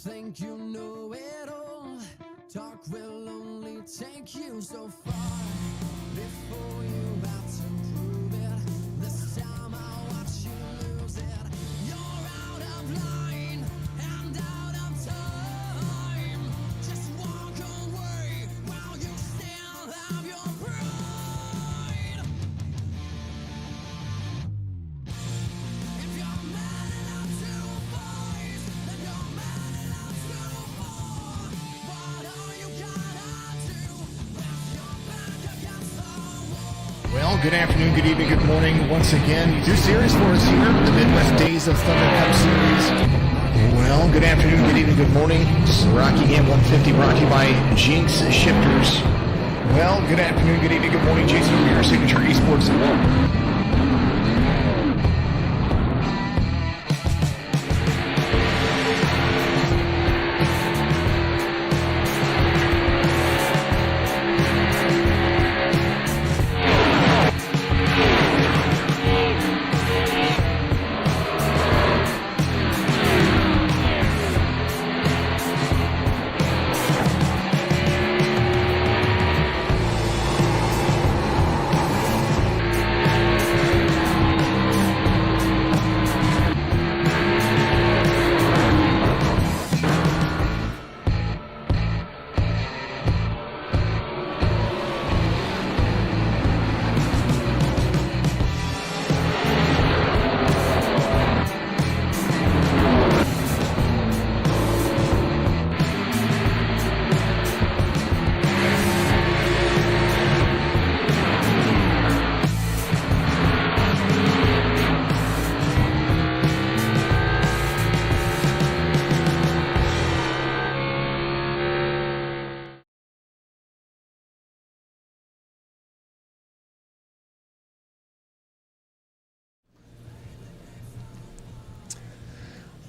think you know it all. Talk will only take you so far before you have to prove it. This time I'll watch you lose it. You're out of good afternoon, good evening, good morning. Once again, you do series for us here, the Midwest Days of Thunder Cup Series. Well, good afternoon, good evening, good morning. This is Rockingham 150 brought to you by Jinx Shifters. Well, good afternoon, good evening, good morning. Jason from your Signature Esports and welcome.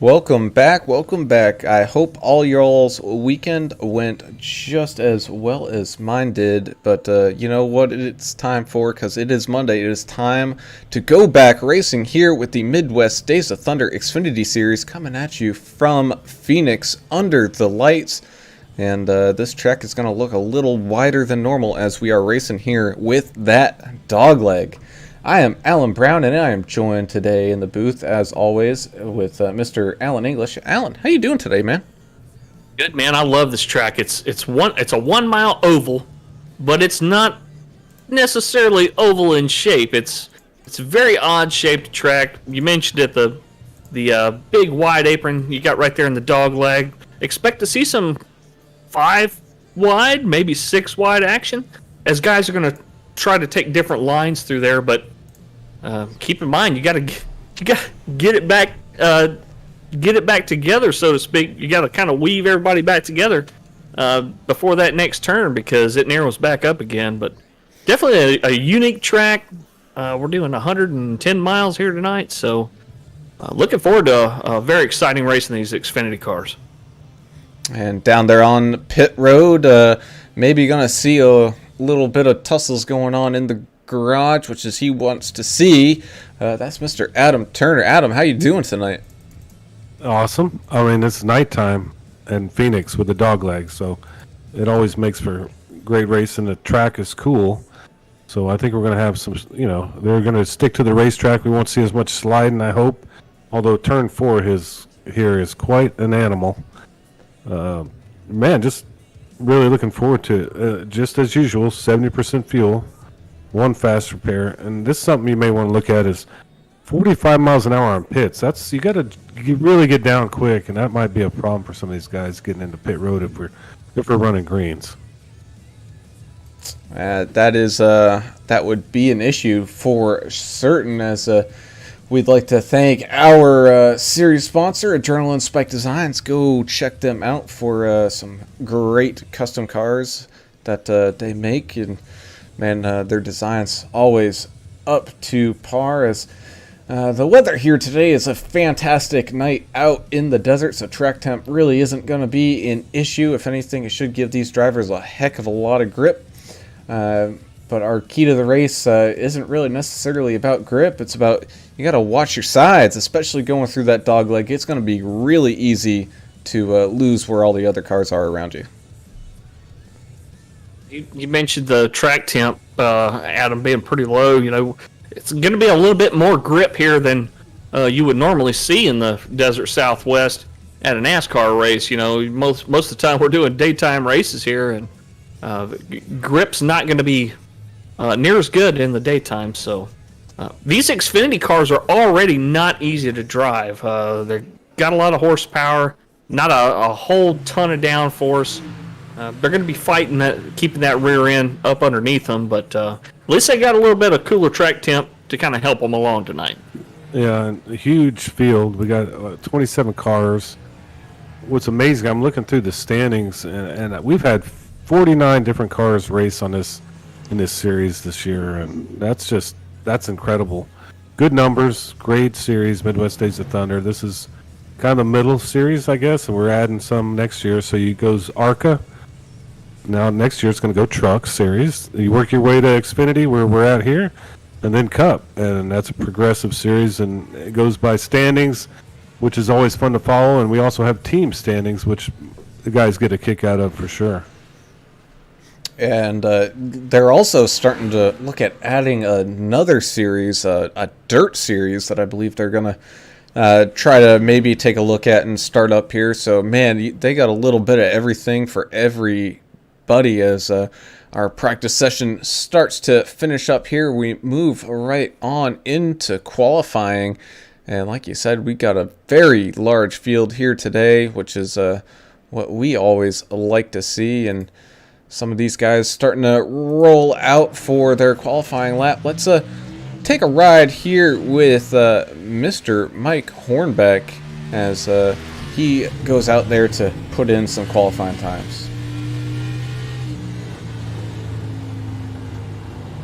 Welcome back. I hope all y'all's weekend went just as well as mine did, but you know what it's time for, because it is Monday. It is time to go back racing here with the Midwest Days of Thunder Xfinity Series coming at you from Phoenix under the lights. And this track is going to look a little wider than normal as we are racing here with that dogleg. I am Alan Brown, and I am joined today in the booth, as always, with Mr. Alan English. Alan, how you doing today, man? Good, man. I love this track. It's a 1 mile oval, but it's not necessarily oval in shape. It's a very odd shaped track. You mentioned it, the big wide apron you got right there in the dog leg. Expect to see some 5 wide, maybe 6 wide action, as guys are going to try to take different lines through there, but keep in mind you got to get it back together, so to speak. You got to kind of weave everybody back together before that next turn, because it narrows back up again. But definitely a unique track. We're doing 110 miles here tonight, so looking forward to a very exciting race in these Xfinity cars. And down there on pit road, maybe gonna see a little bit of tussles going on in the garage, which is he wants to see. That's Mr. Adam Turner. Adam, how you doing tonight? Awesome. I mean, it's nighttime in Phoenix with the dog leg, so it always makes for great racing. The track is cool, so I think we're going to have some, they're going to stick to the racetrack. We won't see as much sliding, I hope, although turn 4 here is quite an animal. Man, just really looking forward to it. Just as usual, 70% fuel, 1 fast repair, and this is something you may want to look at is 45 miles an hour on pits. That's, you got to really get down quick, and that might be a problem for some of these guys getting into pit road if we're running greens. That would be an issue for certain, as we'd like to thank our series sponsor, Adrenaline Spike Designs. Go check them out for some great custom cars that they make. And man, their designs always up to par. As the weather here today is a fantastic night out in the desert, so track temp really isn't going to be an issue. If anything, it should give these drivers a heck of a lot of grip. But our key to the race isn't really necessarily about grip. It's about, you got to watch your sides, especially going through that dog leg. It's going to be really easy to lose where all the other cars are around you. You mentioned the track temp, Adam, being pretty low. It's going to be a little bit more grip here than you would normally see in the desert Southwest at a NASCAR race. Most of the time we're doing daytime races here, and grip's not going to be near as good in the daytime. So these Xfinity cars are already not easy to drive. They've got a lot of horsepower, not a whole ton of downforce. They're going to be fighting that, keeping that rear end up underneath them, but least they got a little bit of cooler track temp to kind of help them along tonight. Yeah, and a huge field. We got 27 cars. What's amazing, I'm looking through the standings, and we've had 49 different cars race in this series this year, and that's incredible. Good numbers, great series, Midwest Days of Thunder. This is kind of the middle series, I guess, and we're adding some next year. So you goes ARCA. Now next year it's going to go Truck Series. You work your way to Xfinity, where we're at here, and then Cup, and that's a progressive series, and it goes by standings, which is always fun to follow, and we also have team standings, which the guys get a kick out of for sure. And they're also starting to look at adding another series, a dirt series that I believe they're going to try to maybe take a look at and start up here. So, man, they got a little bit of everything for everybody as our practice session starts to finish up here. We move right on into qualifying. And like you said, we got a very large field here today, which is what we always like to see. And some of these guys starting to roll out for their qualifying lap. Let's take a ride here with Mr. Mike Hornbeck as he goes out there to put in some qualifying times.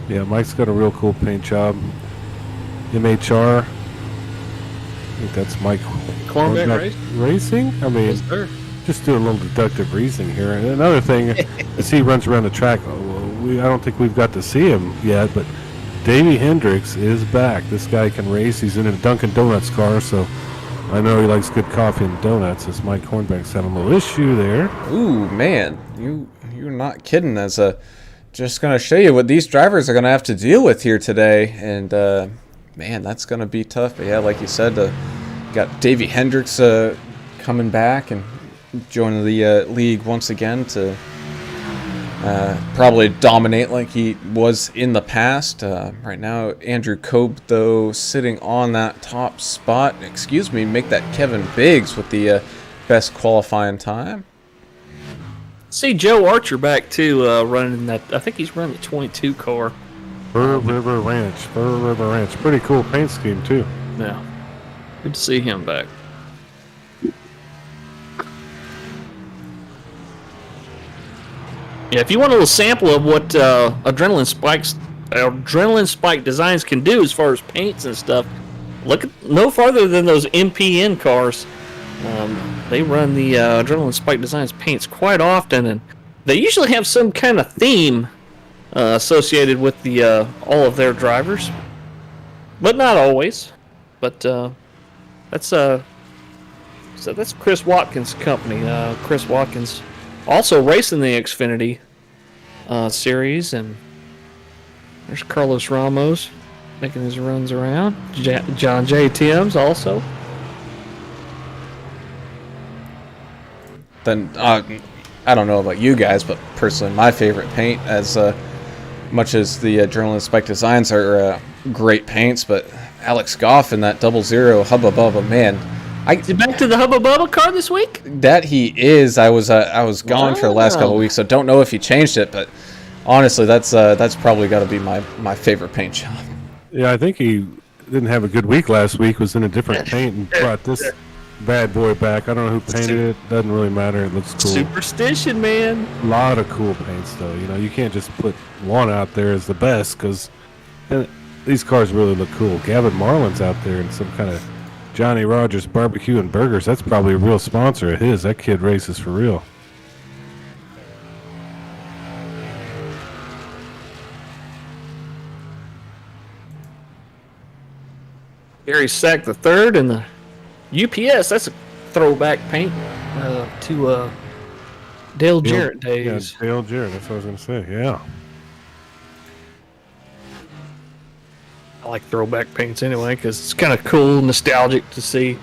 Yeah, Mike's got a real cool paint job. MHR. I think that's Mike Hornbeck Racing? I mean, Yes, sir. just doing a little deductive reasoning here. And another thing, as he runs around the track, I don't think we've got to see him yet, but Davey Hendricks is back. This guy can race. He's in a Dunkin' Donuts car, so I know he likes good coffee and donuts, as Mike Hornbeck's had a little issue there. Ooh, man, you're not kidding. As just going to show you what these drivers are going to have to deal with here today. And, man, that's going to be tough. But, yeah, like you said, got Davey Hendricks coming back and joining the league once again to probably dominate like he was in the past. Right now, Andrew Cope, though, sitting on that top spot. Excuse me, make that Kevin Biggs with the best qualifying time. See Joe Archer back too, running that. I think he's running the 22 car. Fur River Ranch. Pretty cool paint scheme, too. Yeah, good to see him back. Yeah, if you want a little sample of what Adrenaline Spike Designs can do as far as paints and stuff, look at no farther than those MPN cars. They run the Adrenaline Spike Designs paints quite often, and they usually have some kind of theme associated with the all of their drivers, but not always. But that's Chris Watkins' company. Chris Watkins also racing the Xfinity series, and there's Carlos Ramos making his runs around. John J. Timms also. Then I don't know about you guys, but personally, my favorite paint, as much as the Adrenaline Spike Designs are great paints, but Alex Goff in that 00 Hubba Bubba, man. Is he back to the Hubba Bubba car this week? That he is. I was gone for the last couple of weeks, so don't know if he changed it, but honestly, that's probably got to be my favorite paint job. Yeah, I think he didn't have a good week last week, was in a different paint, and brought this bad boy back. I don't know who painted it. Doesn't really matter. It looks cool. Superstition, man. A lot of cool paints, though. You know, you can't just put one out there as the best, because these cars really look cool. Gavin Marlin's out there in some kind of Johnny Rogers Barbecue and Burgers. That's probably a real sponsor of his. That kid races for real. Gary Sack the third and the UPS. That's a throwback paint to Dale Jarrett days. Yeah, Dale Jarrett. That's what I was going to say. Yeah. I like throwback paints anyway because it's kind of cool, nostalgic to see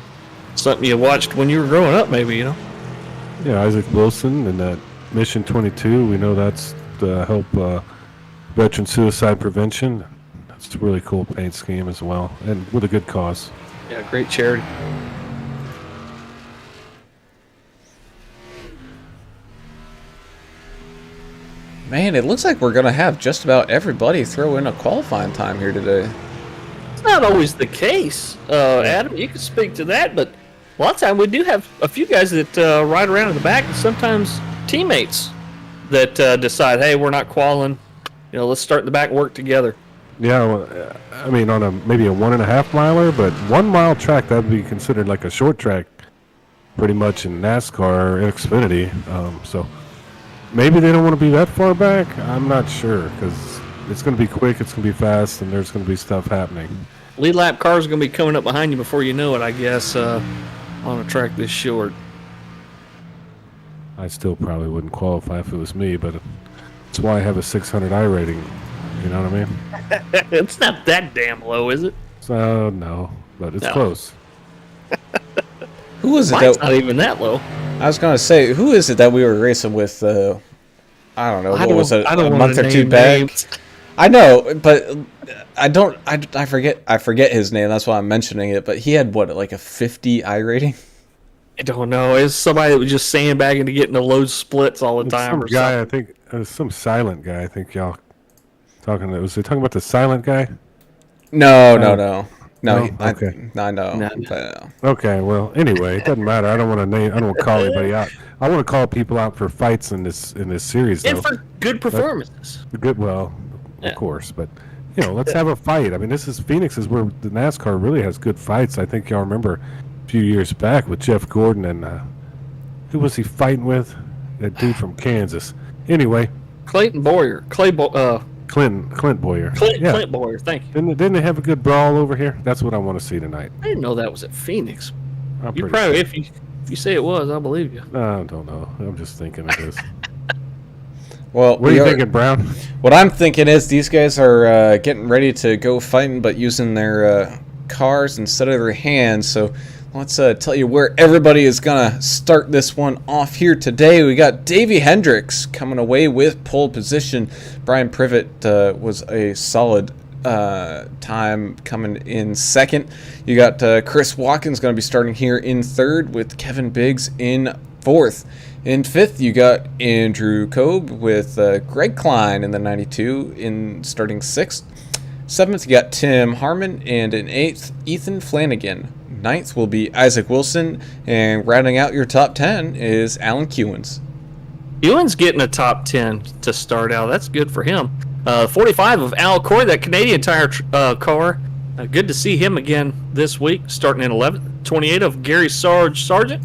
something you watched when you were growing up, maybe, you know? Yeah, Isaac Wilson and that Mission 22. We know that's to help veteran suicide prevention. That's a really cool paint scheme as well, and with a good cause. Yeah, great charity. Man, it looks like we're going to have just about everybody throw in a qualifying time here today. It's not always the case. Adam, you can speak to that, but a lot of time we do have a few guys that ride around in the back, and sometimes teammates that decide, hey, we're not qualing. Let's start in the back and work together. Yeah, well, I mean, on maybe a 1.5 miler, but 1 mile track, that'd be considered like a short track, pretty much in NASCAR or Xfinity. So maybe they don't want to be that far back. I'm not sure, because it's going to be quick, it's going to be fast, and there's going to be stuff happening. Lead lap cars are going to be coming up behind you before you know it, I guess, on a track this short. I still probably wouldn't qualify if it was me, but that's why I have a 600 I rating. You know what I mean? It's not that damn low, is it? So, no, but it's close. Who was it Mine's that... not even that low. I was going to say, who is it that we were racing with, I don't know, what was it, a month or two back? Names. I know, but I forget his name, that's why I'm mentioning it, but he had, what, like a 50 I rating? I don't know. It's somebody that was just sandbagging to get into low splits all the It's time. some Or guy, something. I think, some silent guy, I think y'all talking to. Was they talking about the silent guy? No. No? Okay. I know. No. But, Okay, well, anyway, it doesn't matter. I don't want to name. I don't want to call anybody out. I want to call people out for fights in this series, though. And for good performances. Good, well, Yeah. of course, but let's have a fight. I mean, Phoenix is where the NASCAR really has good fights. I think y'all remember a few years back with Jeff Gordon and who was he fighting with? That dude from Kansas. Anyway, Clayton Boyer. Clint Boyer. Clint Boyer, thank you. Didn't they have a good brawl over here? That's what I want to see tonight. I didn't know that was at Phoenix. I'm You pretty probably, sure. if you say it was, I'll believe you. I don't know. I'm just thinking it is. well, What are you thinking, Brown? What I'm thinking is these guys are getting ready to go fighting, but using their cars instead of their hands. So let's tell you where everybody is going to start this one off here today. We got Davey Hendricks coming away with pole position. Brian Privet was a solid time coming in second. You got Chris Watkins going to be starting here in third with Kevin Biggs in fourth. In fifth, you got Andrew Kobe with Greg Klein in the 92 in starting sixth. Seventh, you got Tim Harmon, and in eighth, Ethan Flanagan. Ninth will be Isaac Wilson, and rounding out your top 10 is Alan Kewins. Ewan's getting a top 10 to start out. That's good for him. 45 of Al Coy, that Canadian Tire car. Good to see him again this week, starting in 11th. 28 of Gary Sargent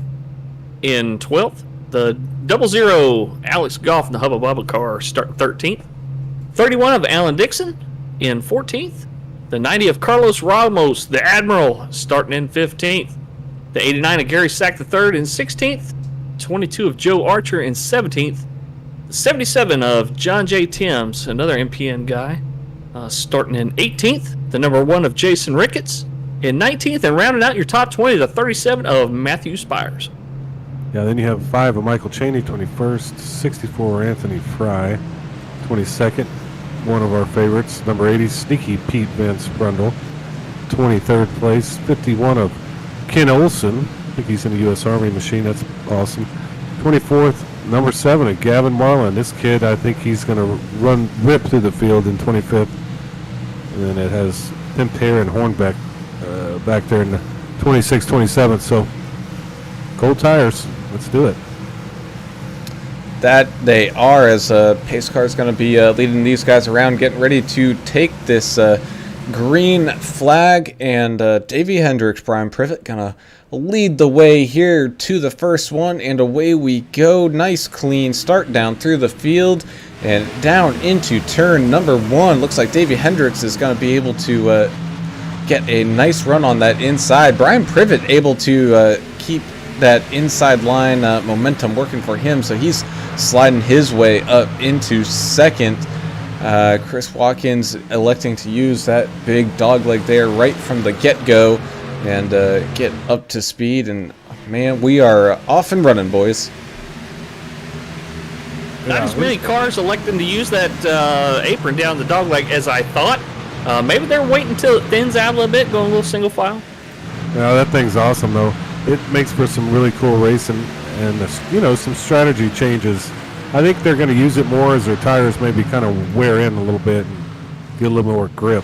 in 12th. The 00 Alex Goff in the Hubba Bubba car starting 13th. 31 of Alan Dixon in 14th. The 90 of Carlos Ramos, the Admiral, starting in 15th. The 89 of Gary Sack III in 16th. 22 of Joe Archer in 17th. 77 of John J. Timms, another MPN guy, starting in 18th. The number 1 of Jason Ricketts in 19th. And rounding out your top 20, the 37 of Matthew Spires. Yeah, then you have 5 of Michael Chaney, 21st. 64 Anthony Fry, 22nd. One of our favorites, number 80, Sneaky Pete Van Sprundle. 23rd place, 51 of Ken Olson. I think he's in the U.S. Army machine. That's awesome. 24th, number 7 of Gavin Marlin. This kid, I think he's going to rip through the field in 25th. And then it has Tim Taylor and Hornbeck back there in the 26th, 27th. So, cold tires. Let's do it. That they are, as pace car is going to be leading these guys around, getting ready to take this green flag, and Davey Hendricks, Brian Privet, going to lead the way here to the first one, and away we go. Nice clean start down through the field and down into turn number 1. Looks like Davey Hendricks is going to be able to get a nice run on that inside. Brian Privet able to keep that inside line momentum working for him, so he's sliding his way up into second. Chris Watkins electing to use that big dog leg there right from the get-go and get up to speed, and man, we are off and running, boys. Not as many cars electing to use that apron down the dog leg as I thought. Maybe they're waiting until it thins out a little bit, going a little single file. Yeah, that thing's awesome, though. It makes for some really cool racing and, some strategy changes I think they're going to use it more as their tires maybe kind of wear in a little bit and get a little more grip.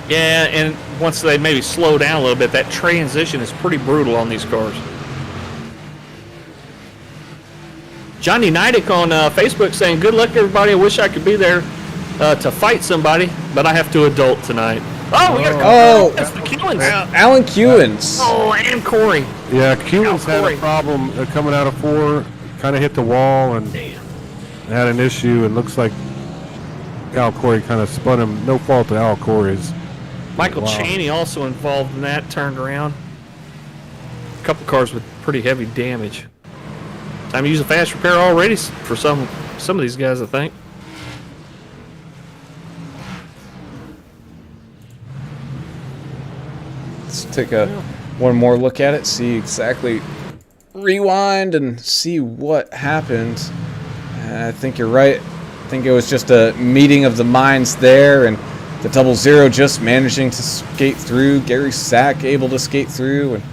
Yeah, and once they maybe slow down a little bit, that transition is pretty brutal on these cars. Johnny Nidick on Facebook saying, good luck, everybody. I wish I could be there to fight somebody, but I have to adult tonight. Oh, we got a couple. That's the Kewins. Alan Kewins. Oh, and Corey. Yeah, Kewins had Corey. a problem coming out of 4, kind of hit the wall and had an issue, and looks like Al Corey kind of spun him. No fault to Al Corey's. Michael Chaney also involved in that, turned around. A couple cars with pretty heavy damage. Time to use a fast repair already for some of these guys, I think. Let's take one more look at it, see exactly, rewind and see what happened. I think you're right. I think it was just a meeting of the minds there, and the 00 just managing to skate through. Gary Sack able to skate through, and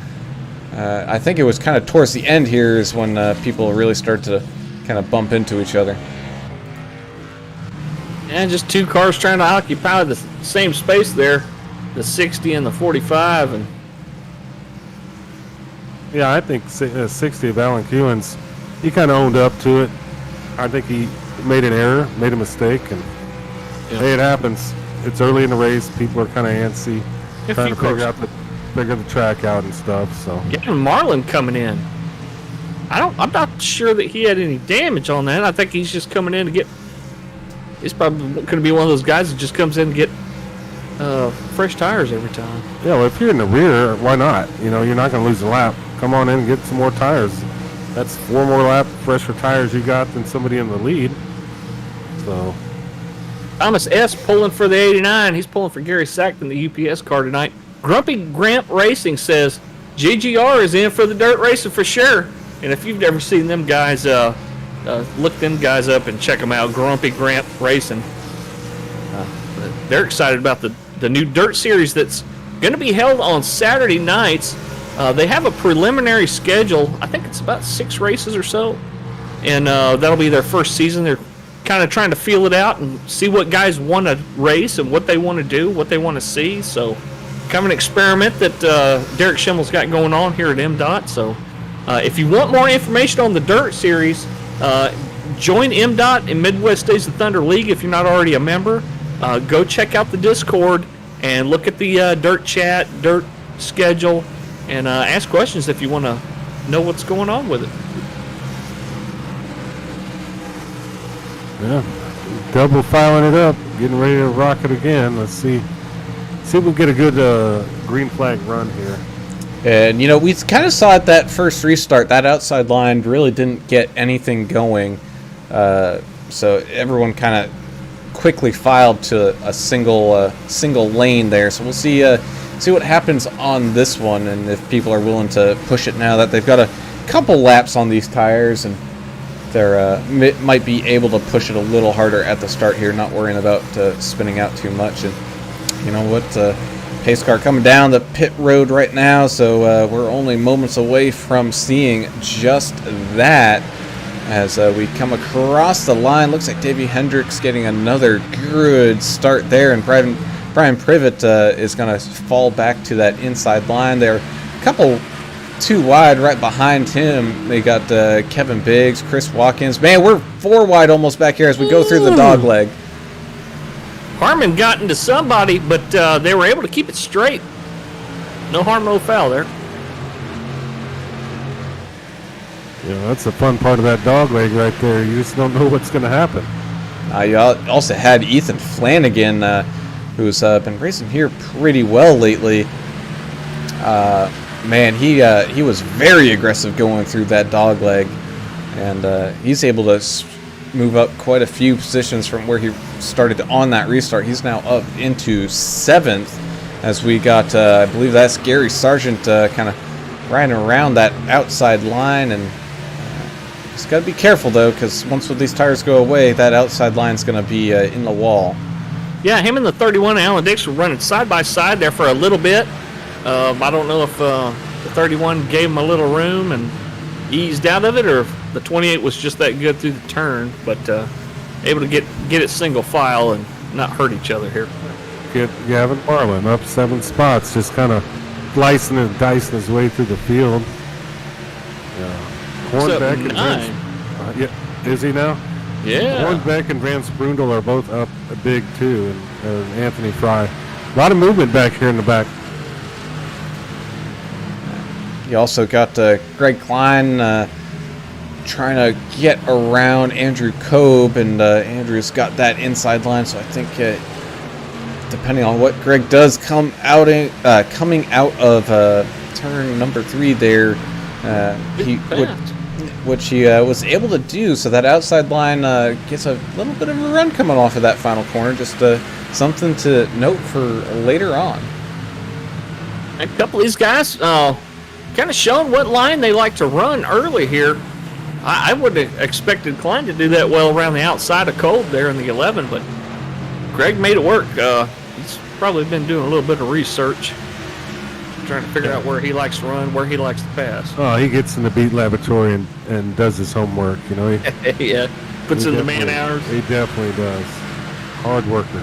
I think it was kind of towards the end here is when people really start to kind of bump into each other. And just two cars trying to occupy the same space there, the 60 and the 45, and Yeah, I think 60 of Alan Kewins, he kind of owned up to it. I think he made an error, made a mistake, and hey, it happens. It's early in the race. People are kind of antsy, trying to figure the track out and stuff. So yeah, and Marlon coming in. I'm not sure that he had any damage on that. I think he's just coming in to get. He's probably going to be one of those guys that just comes in to get fresh tires every time. yeah, well, if you're in the rear, why not? You know, you're not going to lose a lap. Come on in and get some more tires. That's 4 more lap fresher tires you got than somebody in the lead. So Thomas S. pulling for the 89. He's pulling for Gary Sack in the UPS car tonight. Grumpy Gramp Racing says GGR is in for the dirt racing for sure. And if you've never seen them guys, look them guys up and check them out. Grumpy Gramp Racing. They're excited about the new dirt series that's going to be held on Saturday nights. They have a preliminary schedule. I think it's about 6 races or so. And that'll be their first season. They're kind of trying to feel it out and see what guys want to race and what they want to do, what they want to see. So kind of an experiment that Derek Schimmel's got going on here at MDOT. So if you want more information on the dirt series, join MDOT in Midwest Days of Thunder League if you're not already a member. Go check out the Discord and look at the dirt chat, dirt schedule, and ask questions if you want to know what's going on with it. yeah, double filing it up, getting ready to rock it again. Let's see if we get a good green flag run here. And, you know, we kind of saw at that first restart, that outside line really didn't get anything going. So everyone kind of quickly filed to a single lane there. So we'll see what happens on this one, and if people are willing to push it now that they've got a couple laps on these tires, and they're might be able to push it a little harder at the start here, not worrying about spinning out too much. And you know what? Pace car coming down the pit road right now, so we're only moments away from seeing just that as we come across the line. Looks like Davey Hendricks getting another good start there, and Brian Privet is going to fall back to that inside line there. A couple too wide right behind him. They got Kevin Biggs, Chris Watkins. Man, we're 4 wide almost back here as we go through the dog leg. Harmon got into somebody, but they were able to keep it straight. No harm, no foul there. Yeah, that's the fun part of that dog leg right there. You just don't know what's going to happen. You also had Ethan Flanagan, who's been racing here pretty well lately. Man, he was very aggressive going through that dog leg, and he's able to move up quite a few positions from where he started on that restart. He's now up into 7th as we got, I believe that's Gary Sargent kind of riding around that outside line, and just got to be careful though, because once these tires go away, that outside line is going to be in the wall. Yeah, him and the 31, Alan Dix, were running side by side there for a little bit. I don't know if the 31 gave him a little room and eased out of it, or if The 28 was just that good through the turn, but able to get it single file and not hurt each other here. Get Gavin Marlin up 7 spots, just kind of slicing and dicing his way through the field. Hornbeck and 9. yeah, is he now? Yeah. Hornbeck and Van Sprundel are both up big too, and Anthony Fry. A lot of movement back here in the back. You also got Greg Klein trying to get around Andrew Kobe, and Andrew's got that inside line, so I think depending on what Greg does coming out of turn number 3 there, which he was able to do, so that outside line gets a little bit of a run coming off of that final corner. Just something to note for later on. A couple of these guys kind of showing what line they like to run early here. I would have expected Klein to do that well around the outside of Kolb there in the 11, but Greg made it work. He's probably been doing a little bit of research, trying to figure out where he likes to run, where he likes to pass. Oh, he gets in the beat laboratory and does his homework, you know. Yeah, puts in the man hours. He definitely does. Hard worker.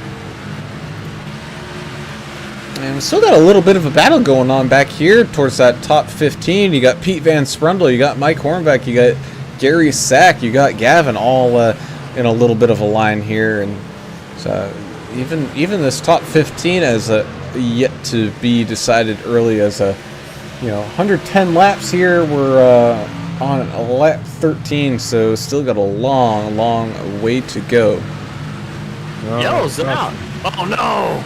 And we still got a little bit of a battle going on back here towards that top 15. You got Pete Van Sprundel, you got Mike Hornbeck, you got Gary Sack, you got Gavin, all in a little bit of a line here. And so even this top 15 has yet to be decided early, as 110 laps here. We're on lap 13, so still got a long way to go. Yellow's out. Oh no!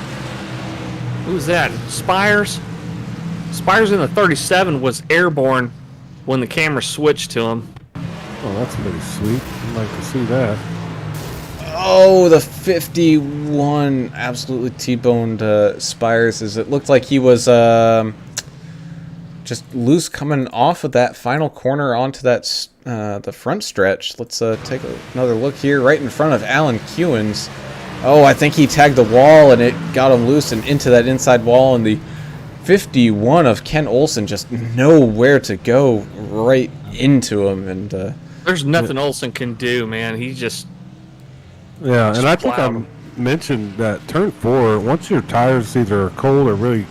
Who's that? Spires? Spires in the 37 was airborne when the camera switched to him. Oh, that's pretty sweet. I'd like to see that. Oh, the 51 absolutely T-boned Spires, as it looked like he was just loose coming off of that final corner onto that the front stretch. Let's take another look here, right in front of Alan Kewins. Oh, I think he tagged the wall and it got him loose and into that inside wall, and the 51 of Ken Olsen just nowhere to go, right into him. And there's nothing Olsen can do, man. He just... Yeah, and I think I mentioned that turn 4, once your tires either are cold or really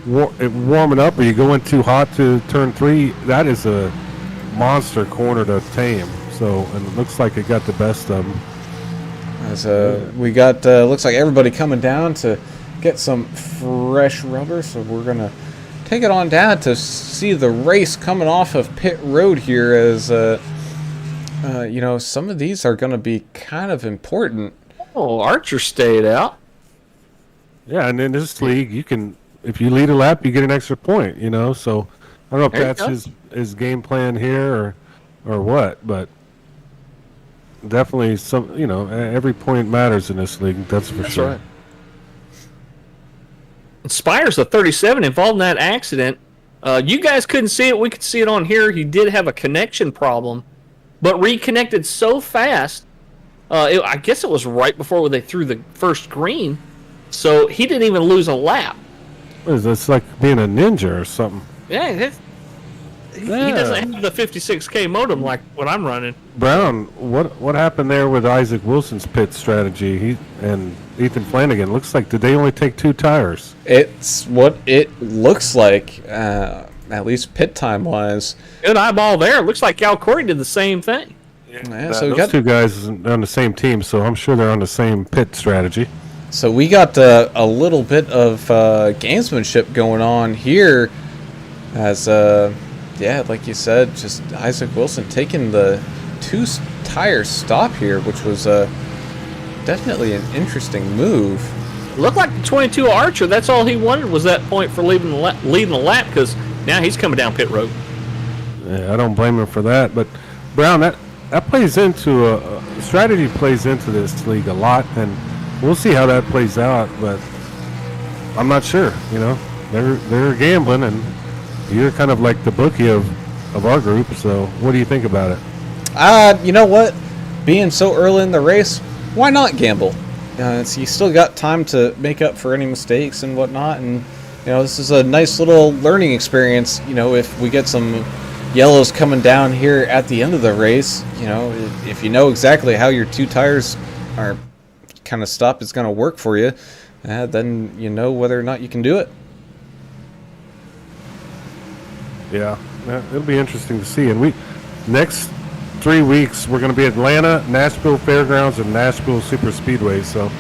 warming up, or you go in too hot to turn 3, that is a monster corner to tame. So, and it looks like it got the best of them. As we got, looks like everybody coming down to get some fresh rubber, so we're going to take it on down to see the race coming off of pit road here, as some of these are going to be kind of important. Oh, Archer stayed out. Yeah, and in this league, you can, if you lead a lap, you get an extra point, so I don't know if that's his game plan here or what, but definitely every point matters in this league, that's for sure. Right. Spires, the 37, involved in that accident. You guys couldn't see it. We could see it on here. He did have a connection problem, but reconnected so fast. I guess it was right before they threw the first green, so he didn't even lose a lap. It's like being a ninja or something. Yeah, he doesn't have the 56K modem like what I'm running. Brown, what happened there with Isaac Wilson's pit strategy? He and Ethan Flanagan, looks like, did they only take 2 tires? It's what it looks like, at least pit time wise. Good eyeball there. Looks like Al Corey did the same thing. Yeah, so those 2 guys are on the same team, so I'm sure they're on the same pit strategy. So we got a little bit of gamesmanship going on here, as like you said, just Isaac Wilson taking the 2 tire stop here, which was definitely an interesting move. Looked like the 22 Archer, that's all he wanted was that point for leading the lap, because now he's coming down pit road. Yeah, I don't blame him for that, but Brown, that plays into strategy plays into this league a lot, and we'll see how that plays out, but I'm not sure, they're gambling, and you're kind of like the bookie of our group, so what do you think about it? You know what? Being so early in the race, why not gamble? You still got time to make up for any mistakes and whatnot, and this is a nice little learning experience. If we get some yellow's coming down here at the end of the race, you know, if you know exactly how your two tires are kind of stop is going to work for you, then you know whether or not you can do it. Yeah, it'll be interesting to see. And next 3 weeks we're going to be Atlanta, Nashville Fairgrounds, and Nashville Super Speedway. So,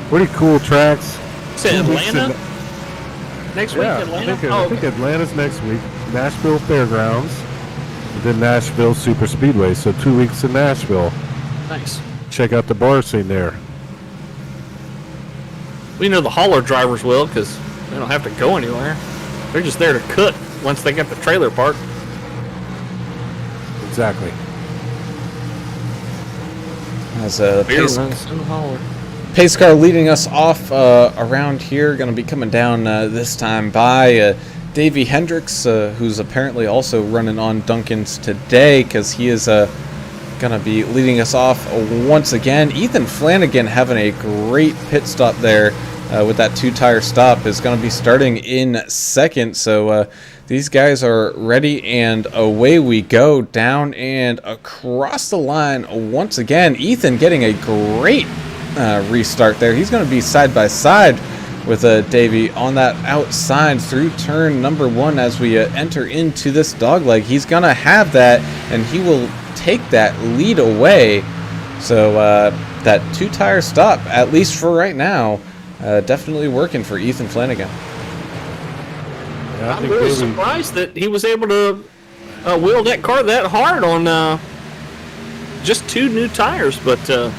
pretty cool tracks. Is it Atlanta? Next week, Yeah, Atlanta? I think Atlanta's next week. Nashville Fairgrounds, and then Nashville Super Speedway. So 2 weeks in Nashville. Nice. Check out the bar scene there. We know the hauler drivers will because they don't have to go anywhere. They're just there to cook once they get the trailer parked. Exactly. As a Beer runs in the hauler. pace car leading us off around here, going to be coming down this time by Davey Hendricks, who's apparently also running on Duncan's today because he is going to be leading us off once again. Ethan Flanagan having a great pit stop there with that two-tire stop is going to be starting in second. So these guys are ready, and away we go down and across the line once again. Ethan getting a great restart there. He's going to be side by side with Davey on that outside through turn number 1 as we enter into this dogleg. He's going to have that, and he will take that lead away. So that two-tire stop, at least for right now, definitely working for Ethan Flanagan. Yeah, I'm really surprised that he was able to wheel that car that hard on just 2 new tires, but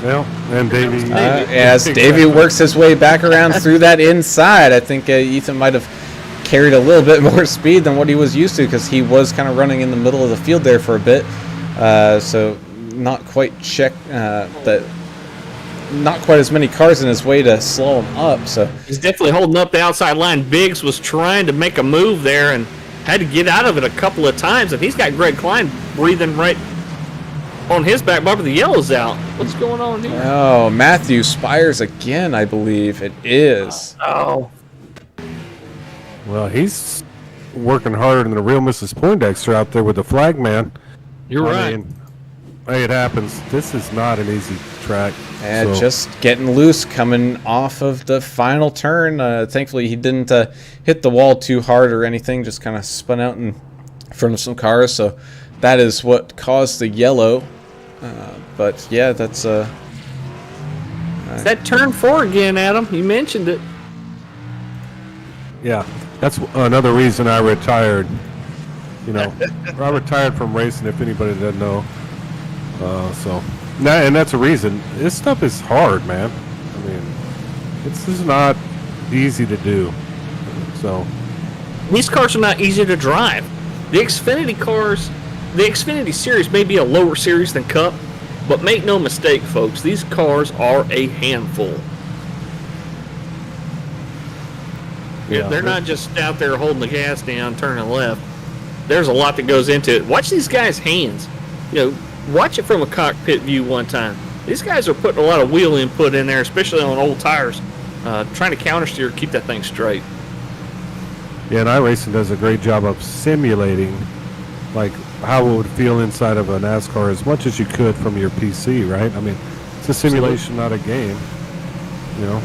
well, and Davey. As Davey works his way back around through that inside, I think Ethan might have carried a little bit more speed than what he was used to because he was kind of running in the middle of the field there for a bit. So not quite not quite as many cars in his way to slow him up. So he's definitely holding up the outside line. Biggs was trying to make a move there and had to get out of it a couple of times, and he's got Greg Klein breathing right on his back bumper. The yellow's out. What's going on here? Oh, Matthew Spires again, I believe it is. Oh. Well, he's working harder than the real Mrs. Poindexter out there with the flag man. You're right. mean, hey, it happens. This is not an easy track. And so- just getting loose coming off of the final turn. Thankfully, he didn't hit the wall too hard or anything. Just kind of spun out in front of some cars. So that is what caused the yellow. But yeah, that's Is that turn 4 again, Adam? You mentioned it. Yeah, that's another reason I retired. You know, I retired from racing, if anybody doesn't know. And that's a reason. This stuff is hard, man. I mean, this is not easy to do. So These cars are not easy to drive. The Xfinity cars, the Xfinity series may be a lower series than Cup, but make no mistake, folks, these cars are a handful. yeah, They're not just out there holding the gas down, turning left. There's a lot that goes into it. Watch these guys' hands. You know, watch it from a cockpit view one time. These guys are putting a lot of wheel input in there, especially on old tires, trying to countersteer, keep that thing straight. Yeah, and iRacing does a great job of simulating, like, how it would feel inside of a NASCAR as much as you could from your PC, right? I mean, it's a simulation, not a game. You know,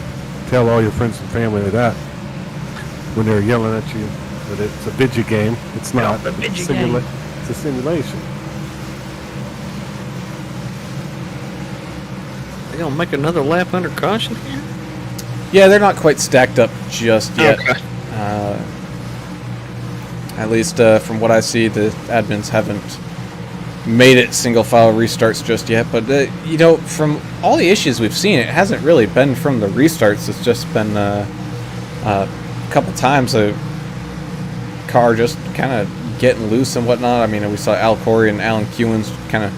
tell all your friends and family that when they're yelling at you that it's a video game. It's not. a video It's game. It's a simulation. They gonna make another lap under caution here? yeah, they're not quite stacked up just yet. Okay. At least from what I see, the admins haven't made it single file restarts just yet. But you know, from all the issues we've seen, it hasn't really been from the restarts. It's just been a couple times a car just kind of getting loose and whatnot. I mean, we saw Al Corey and Alan Kewins kind of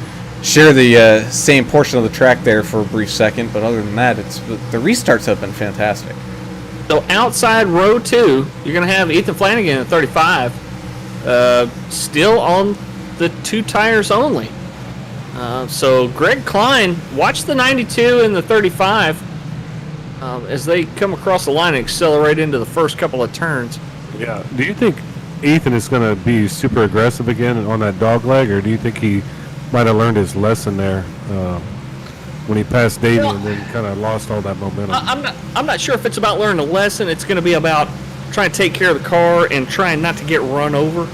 share the same portion of the track there for a brief second. But other than that, the restarts have been fantastic. So outside row 2, you're gonna have Ethan Flanagan at 35, still on the 2 tires only. So Greg Klein, watch the 92 and the 35. as they come across the line and accelerate into the first couple of turns. Yeah. Do you think Ethan is going to be super aggressive again on that dog leg, or do you think he might have learned his lesson there when he passed Davey and then kind of lost all that momentum? I'm not sure if it's about learning a lesson. It's going to be about trying to take care of the car and trying not to get run over.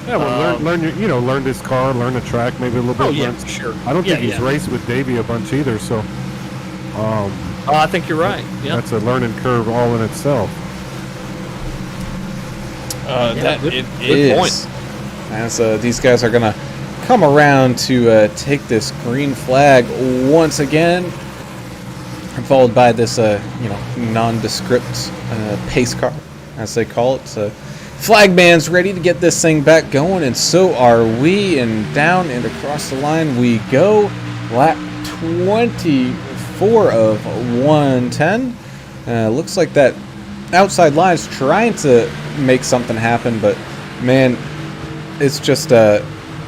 Yeah, well, learn this car, learn the track, maybe a little bit. Oh yeah, for sure. I don't think he's raced with Davey a bunch either, so. I think you're right. Yeah, that's a learning curve all in itself. Good point. As these guys are gonna come around to take this green flag once again, followed by this nondescript pace car, as they call it. Flagman's ready to get this thing back going, and so are we. And down and across the line we go. Lap 24 of 110. Looks like that outside line's trying to make something happen, but man, it's just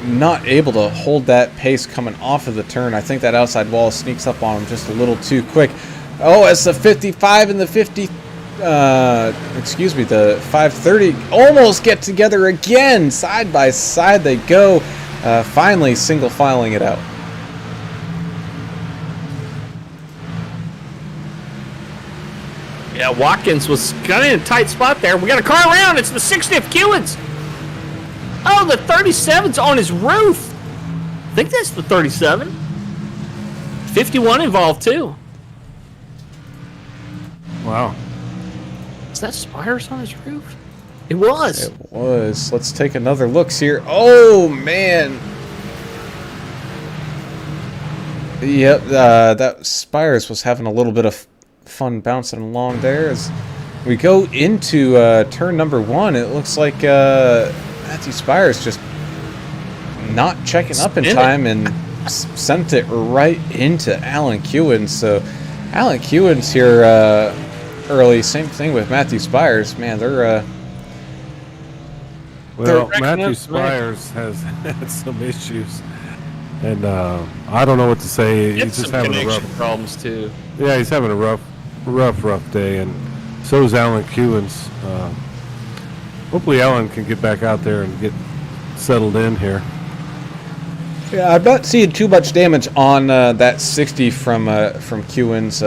not able to hold that pace coming off of the turn. I think that outside wall sneaks up on him just a little too quick. Oh, as the 55 and the 530 almost get together again. Side by side they go, finally single filing it out. Yeah, Watkins was kind of in a tight spot there. We got a car around. It's the 60th Kewins. Oh, the 37's on his roof. I think that's the 37. 51 involved too. Wow. Is that Spires on his roof? It was. It was. Let's take another look here. Oh, man. Yep, that Spires was having a little bit of fun bouncing along there. As we go into turn number 1, it looks like Matthew Spires just not checking up in time and sent it right into Alan Kewins. So Alan Kewins here early. Same thing with Matthew Spires. Man, they're Matthew Spires has had some issues, and I don't know what to say. He's just having a rough problems too. Yeah, he's having a rough day, and so is Alan Kewins. Hopefully, Alan can get back out there and get settled in here. Yeah, I'm not seeing too much damage on that 60 from Kewins.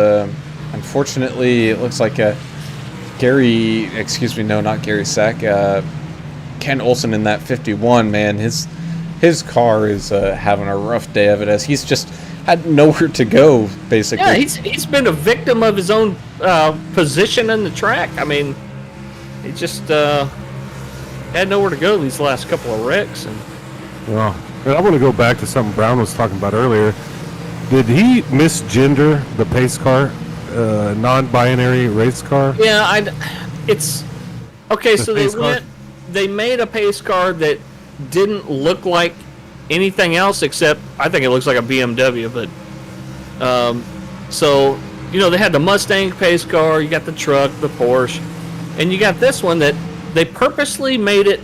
Unfortunately, it looks like not Gary Sack. Ken Olsen in that 51, man, his car is having a rough day of it, as he's just had nowhere to go, basically. Yeah, he's been a victim of his own position in the track. I mean, he just had nowhere to go these last couple of wrecks. And I want to go back to something Brown was talking about earlier. Did he misgender the pace car, non-binary race car? Yeah, it's okay. So they made a pace car that didn't look like anything else except, I think it looks like a BMW. But so they had the Mustang pace car, you got the truck, the Porsche, and you got this one that they purposely made it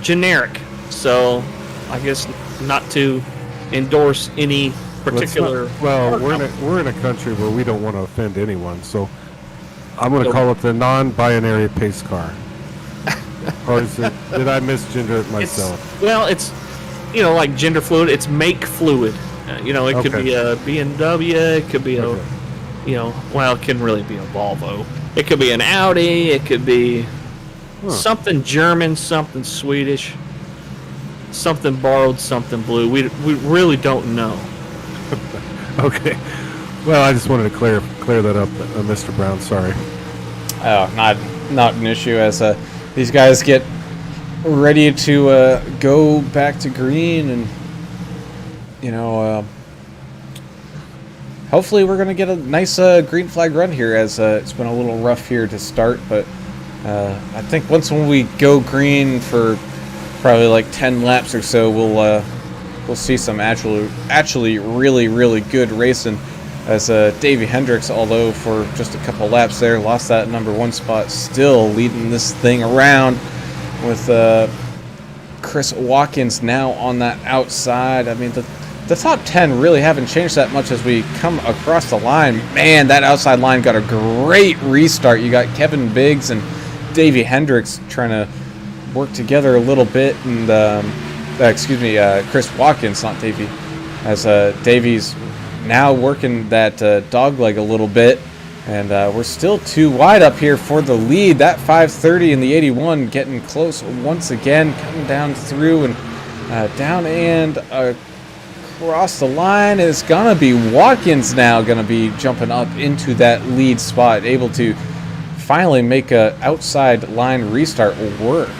generic. So I guess not to endorse any particular. We're in a country where we don't want to offend anyone, so I'm going to call it the non-binary pace car. Or did I misgender it myself? It's like gender fluid. It's make fluid. It could be a BMW. It could be it can really be a Volvo. It could be an Audi. It could be something German, something Swedish, something borrowed, something blue. We really don't know. Okay. Well, I just wanted to clear that up, Mr. Brown. Sorry. Oh, not an issue, as these guys get ready to go back to green, and hopefully we're going to get a nice green flag run here, as it's been a little rough here to start, but I think when we go green for probably like 10 laps or so, we'll see some actually really, really good racing, as Davey Hendricks, although for just a couple laps there, lost that number 1 spot, still leading this thing around, with Chris Watkins now on that outside. I mean, the top 10 really haven't changed that much as we come across the line. Man, that outside line got a great restart. You got Kevin Biggs and Davey Hendricks trying to work together a little bit, and Chris Watkins, not Davey, as Davey's now working that dog leg a little bit, and we're still too wide up here for the lead. That 530 in the 81 getting close once again, coming down through and down and across the line is gonna be Watkins now, gonna be jumping up into that lead spot, able to finally make a outside line restart work.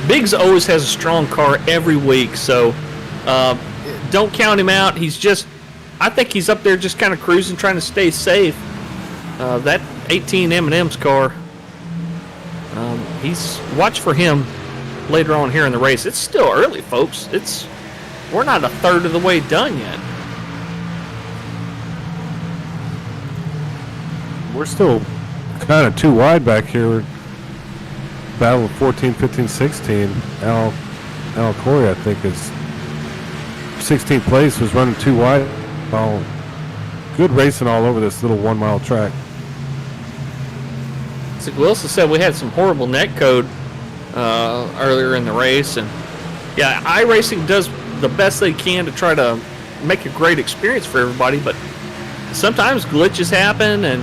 Biggs always has a strong car every week, so don't count him out. I think he's up there just kind of cruising, trying to stay safe. That 18 M&M's car, watch for him later on here in the race. It's still early, folks. We're not a third of the way done yet. We're still kind of too wide back here. Battle of 14, 15, 16. Al Corey, I think, is 16th place, was running too wide. Oh, good racing all over this little 1 mile track. Like Wilson said, we had some horrible net code earlier in the race, and yeah, iRacing does the best they can to try to make a great experience for everybody, but sometimes glitches happen, and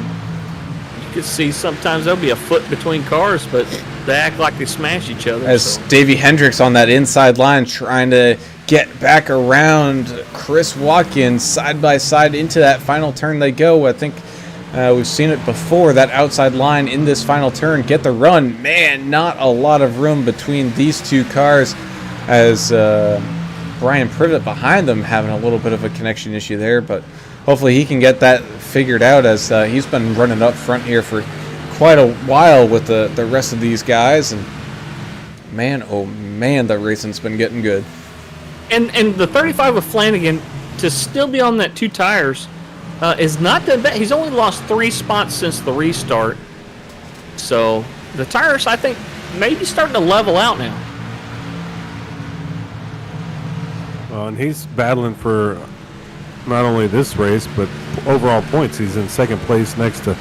you can see sometimes there'll be a foot between cars, but they act like they smash each other. As Davey Hendricks on that inside line trying to get back around Chris Watkins side by side into that final turn they go. I think we've seen it before, that outside line in this final turn. Get the run. Man, not a lot of room between these two cars, as Brian Privet behind them having a little bit of a connection issue there, but hopefully he can get that figured out, as he's been running up front here for quite a while with the rest of these guys. And man, oh man, the racing's been getting good. And the 35 of Flanagan to still be on that 2 tires is not that bad. He's only lost 3 spots since the restart. So the tires, I think, maybe starting to level out now. And he's battling for not only this race, but overall points. He's in second place next to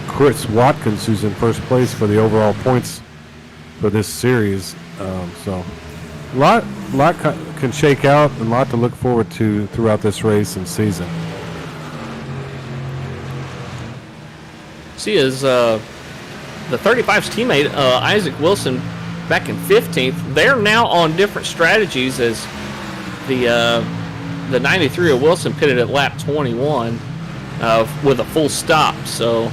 Chris Watkins, who's in first place for the overall points for this series. So a lot can shake out, and a lot to look forward to throughout this race and season. See, as the 35's teammate, Isaac Wilson, back in 15th, they're now on different strategies, as the 93 of Wilson pitted at lap 21 with a full stop. So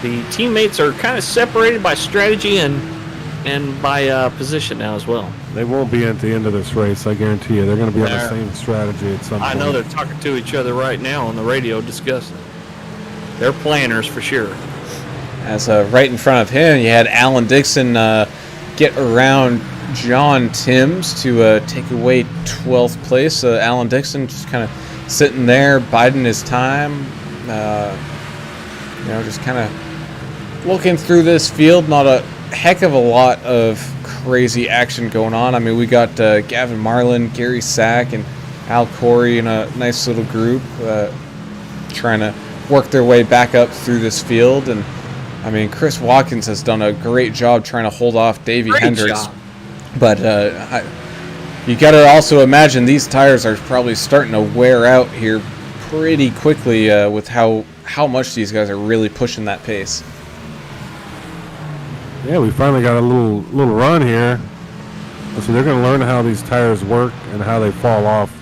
the teammates are kind of separated by strategy and by position now as well. They won't be at the end of this race, I guarantee you. They're going to be on the same strategy at some point. I know they're talking to each other right now on the radio discussing. They're planners for sure. As right in front of him, you had Alan Dixon get around John Timms to take away 12th place. Alan Dixon just kind of sitting there, biding his time, just kind of looking through this field. Not a heck of a lot of crazy action going on. I mean, we got Gavin Marlin, Gary Sack, and Al Corey in a nice little group trying to work their way back up through this field. And I mean, Chris Watkins has done a great job trying to hold off Davey Hendricks. But you got to also imagine these tires are probably starting to wear out here pretty quickly with how much these guys are really pushing that pace. Yeah, we finally got a little run here. So they're going to learn how these tires work and how they fall off,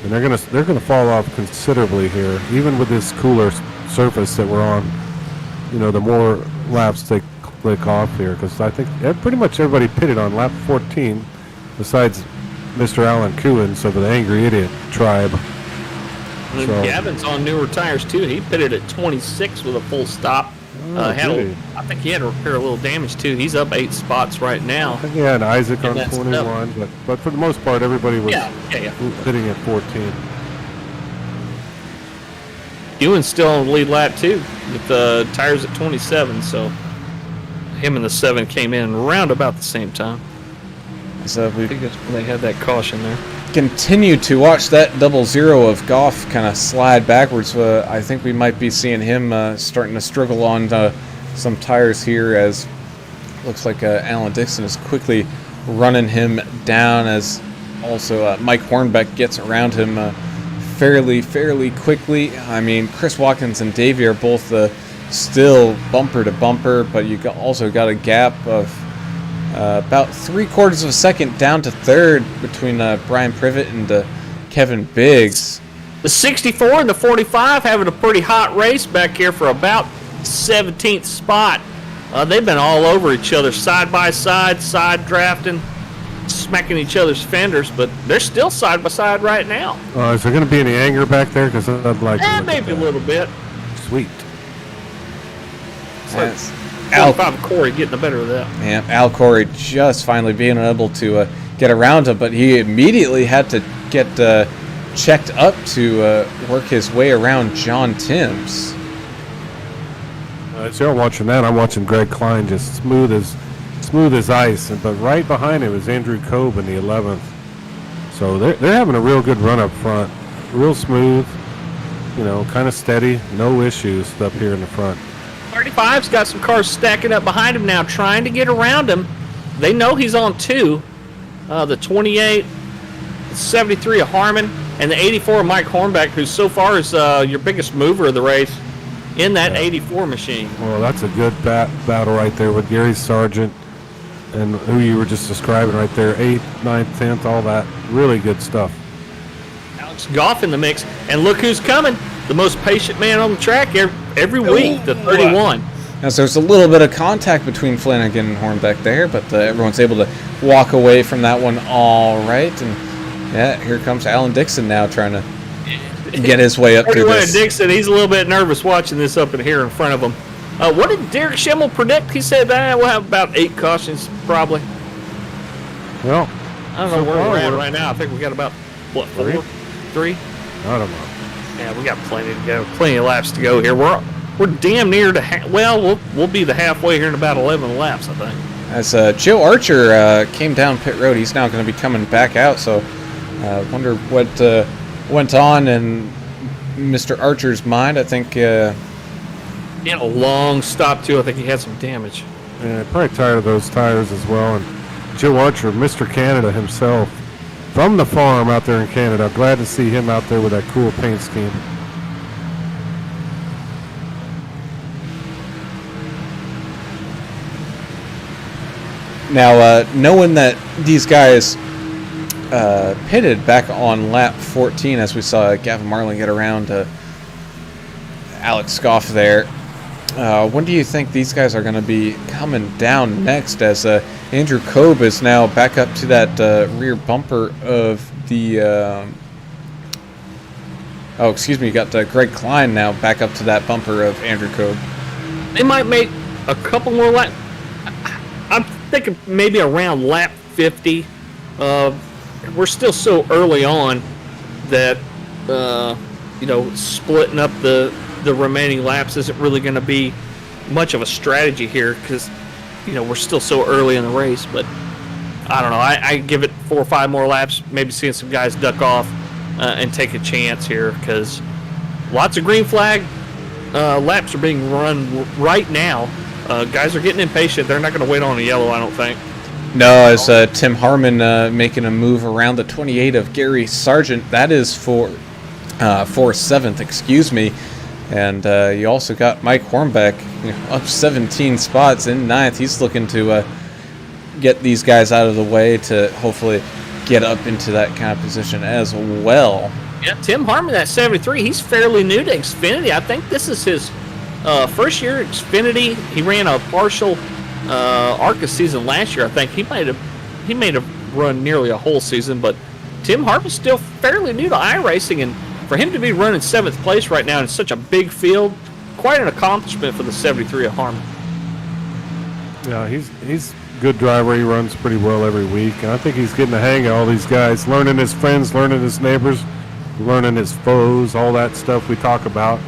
and they're going to fall off considerably here, even with this cooler surface that we're on. The more laps they click off here, because I think pretty much everybody pitted on lap 14, besides Mr. Alan Kuhns of the Angry Idiot tribe. And Gavin's on newer tires too. He pitted at 26 with a full stop. I think he had to repair a little damage too. He's up 8 spots right now. I think he had Isaac on 21, but for the most part, everybody was hitting at 14. Ewan's still on the lead lap too, with the tires at 27. So him and the 7 came in around about the same time. So we I think that's when they had that caution there. continue to watch that 00 of Goff kind of slide backwards. I think we might be seeing him starting to struggle on some tires here, as looks like Alan Dixon is quickly running him down, as also Mike Hornbeck gets around him fairly quickly. I mean, Chris Watkins and Davey are both still bumper to bumper, but you also got a gap of about 3/4 of a second down to third between Brian Privet and Kevin Biggs. The 64 and the 45 having a pretty hot race back here for about 17th spot. They've been all over each other, side by side drafting, smacking each other's fenders, but they're still side by side right now. Is there going to be any anger back there? Because I'd like to look at Maybe a that. little bit. Sweet. Yes. 45 Corey getting the better of that. Yeah, Al Corey just finally being able to get around him, but he immediately had to get checked up to work his way around John Timms. As you're watching that, I'm watching Greg Klein just smooth as ice, but right behind him is Andrew Cobe in the 11th. So they're having a real good run up front, real smooth, kind of steady, no issues up here in the front. 35's got some cars stacking up behind him now, trying to get around him. They know he's on two. The 28, the 73 of Harmon, and the 84 of Mike Hornbeck, who so far is your biggest mover of the race in that 84 machine. Well, that's a good battle right there with Gary Sargent and who you were just describing right there, 8th, 9th, 10th, all that. Really good stuff. Alex Goff in the mix, and look who's coming. The most patient man on the track every week, the 31. Now, so there's a little bit of contact between Flanagan and Hornbeck there, but everyone's able to walk away from that one all right. And yeah, here comes Alan Dixon now trying to get his way up to 31 this. Dixon, he's a little bit nervous watching this up in here in front of him. What did Derek Schimmel predict? He said we'll have about 8 cautions, probably. Well, I don't know where we're at right now. I think we got about, what, 4? 3? I don't know. Yeah, we got plenty to go. Plenty of laps to go here. We're damn near to we'll be the halfway here in about 11 laps, I think. As Joe Archer came down pit road, he's now going to be coming back out. So I wonder what went on in Mr. Archer's mind. I think He had a long stop, too. I think he had some damage. Yeah, probably tired of those tires as well. And Joe Archer, Mr. Canada himself, from the farm out there in Canada. Glad to see him out there with that cool paint scheme. now knowing that these guys pitted back on lap 14, as we saw Gavin Marlin get around Alex Goff there. When do you think these guys are going to be coming down next, as Andrew Cobe is now back up to that rear bumper of the... you got Greg Klein now back up to that bumper of Andrew Cobe. They might make a couple more laps. I'm thinking maybe around lap 50. We're still so early on that, splitting up the remaining laps isn't really going to be much of a strategy here, because we're still so early in the race. But I don't know, I give it 4 or 5 more laps, maybe seeing some guys duck off and take a chance here, because lots of green flag laps are being run right now. Guys are getting impatient. They're not going to wait on a yellow, I don't think. No, as Tim Harmon making a move around the 28 of Gary Sargent. That is for 7th, excuse me. And you also got Mike Hornbeck up 17 spots in 9th. He's looking to get these guys out of the way to hopefully get up into that kind of position as well. Yeah, Tim Harmon, that 73, he's fairly new to Xfinity. I think this is his first year at Xfinity. He ran a partial ARCA season last year. I think he may have run nearly a whole season, but Tim Harmon's still fairly new to iRacing, and for him to be running 7th place right now in such a big field, quite an accomplishment for the 73 of Harmon. Yeah, he's a good driver. He runs pretty well every week, and I think he's getting the hang of all these guys, learning his friends, learning his neighbors, learning his foes, all that stuff we talk about.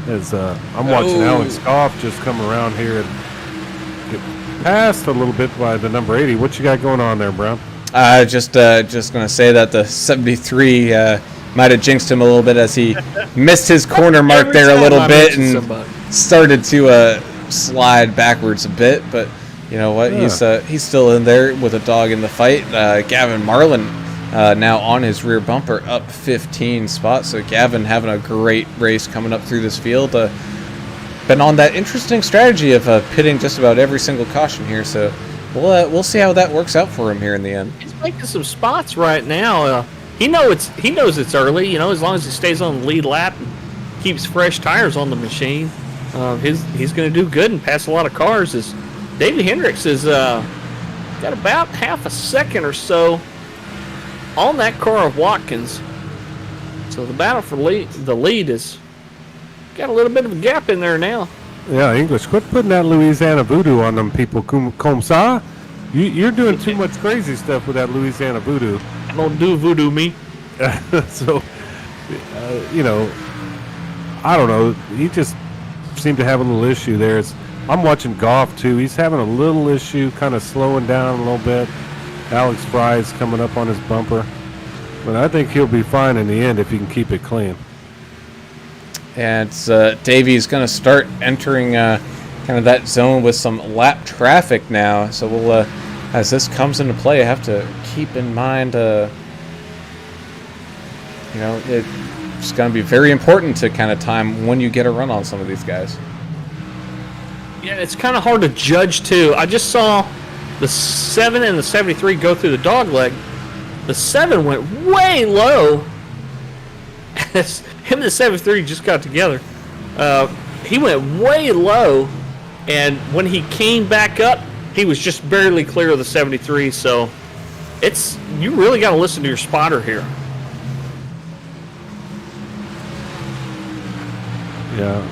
As I'm watching Alex Goff just come around here and get passed a little bit by the number 80. What you got going on there, Brown? Just gonna say that the 73 might have jinxed him a little bit as he missed his corner mark there a little bit and started to slide backwards a bit. But you know what? Yeah. He's still in there with a dog in the fight. Gavin Marlin now on his rear bumper, up 15 spots. So Gavin having a great race coming up through this field. Been on that interesting strategy of pitting just about every single caution here. So we'll see how that works out for him here in the end. He's making some spots right now. He knows it's early. You know, as long as he stays on the lead lap and keeps fresh tires on the machine, he's going to do good and pass a lot of cars. As Davey Hendricks has got about half a second or so on that car of Watkins. So the battle for the lead is got a little bit of a gap in there now. Yeah, English, quit putting that Louisiana voodoo on them people. Comme ça? You're doing too much crazy stuff with that Louisiana voodoo. I don't do voodoo, me. So, you know, I don't know. He just seemed to have a little issue there. I'm watching Goff, too. He's having a little issue, kind of slowing down a little bit. Alex Fry's coming up on his bumper. But I think he'll be fine in the end if he can keep it clean. And Davey's going to start entering kind of that zone with some lap traffic now. So we'll, as this comes into play, I have to keep in mind, you know, it's going to be very important to kind of time when you get a run on some of these guys. Yeah, it's kind of hard to judge, too. I just saw the 7 and the 73 go through the dog leg. The 7 went way low. Him and the 73 just got together. He went way low, and when he came back up, he was just barely clear of the 73. So you really got to listen to your spotter here. Yeah.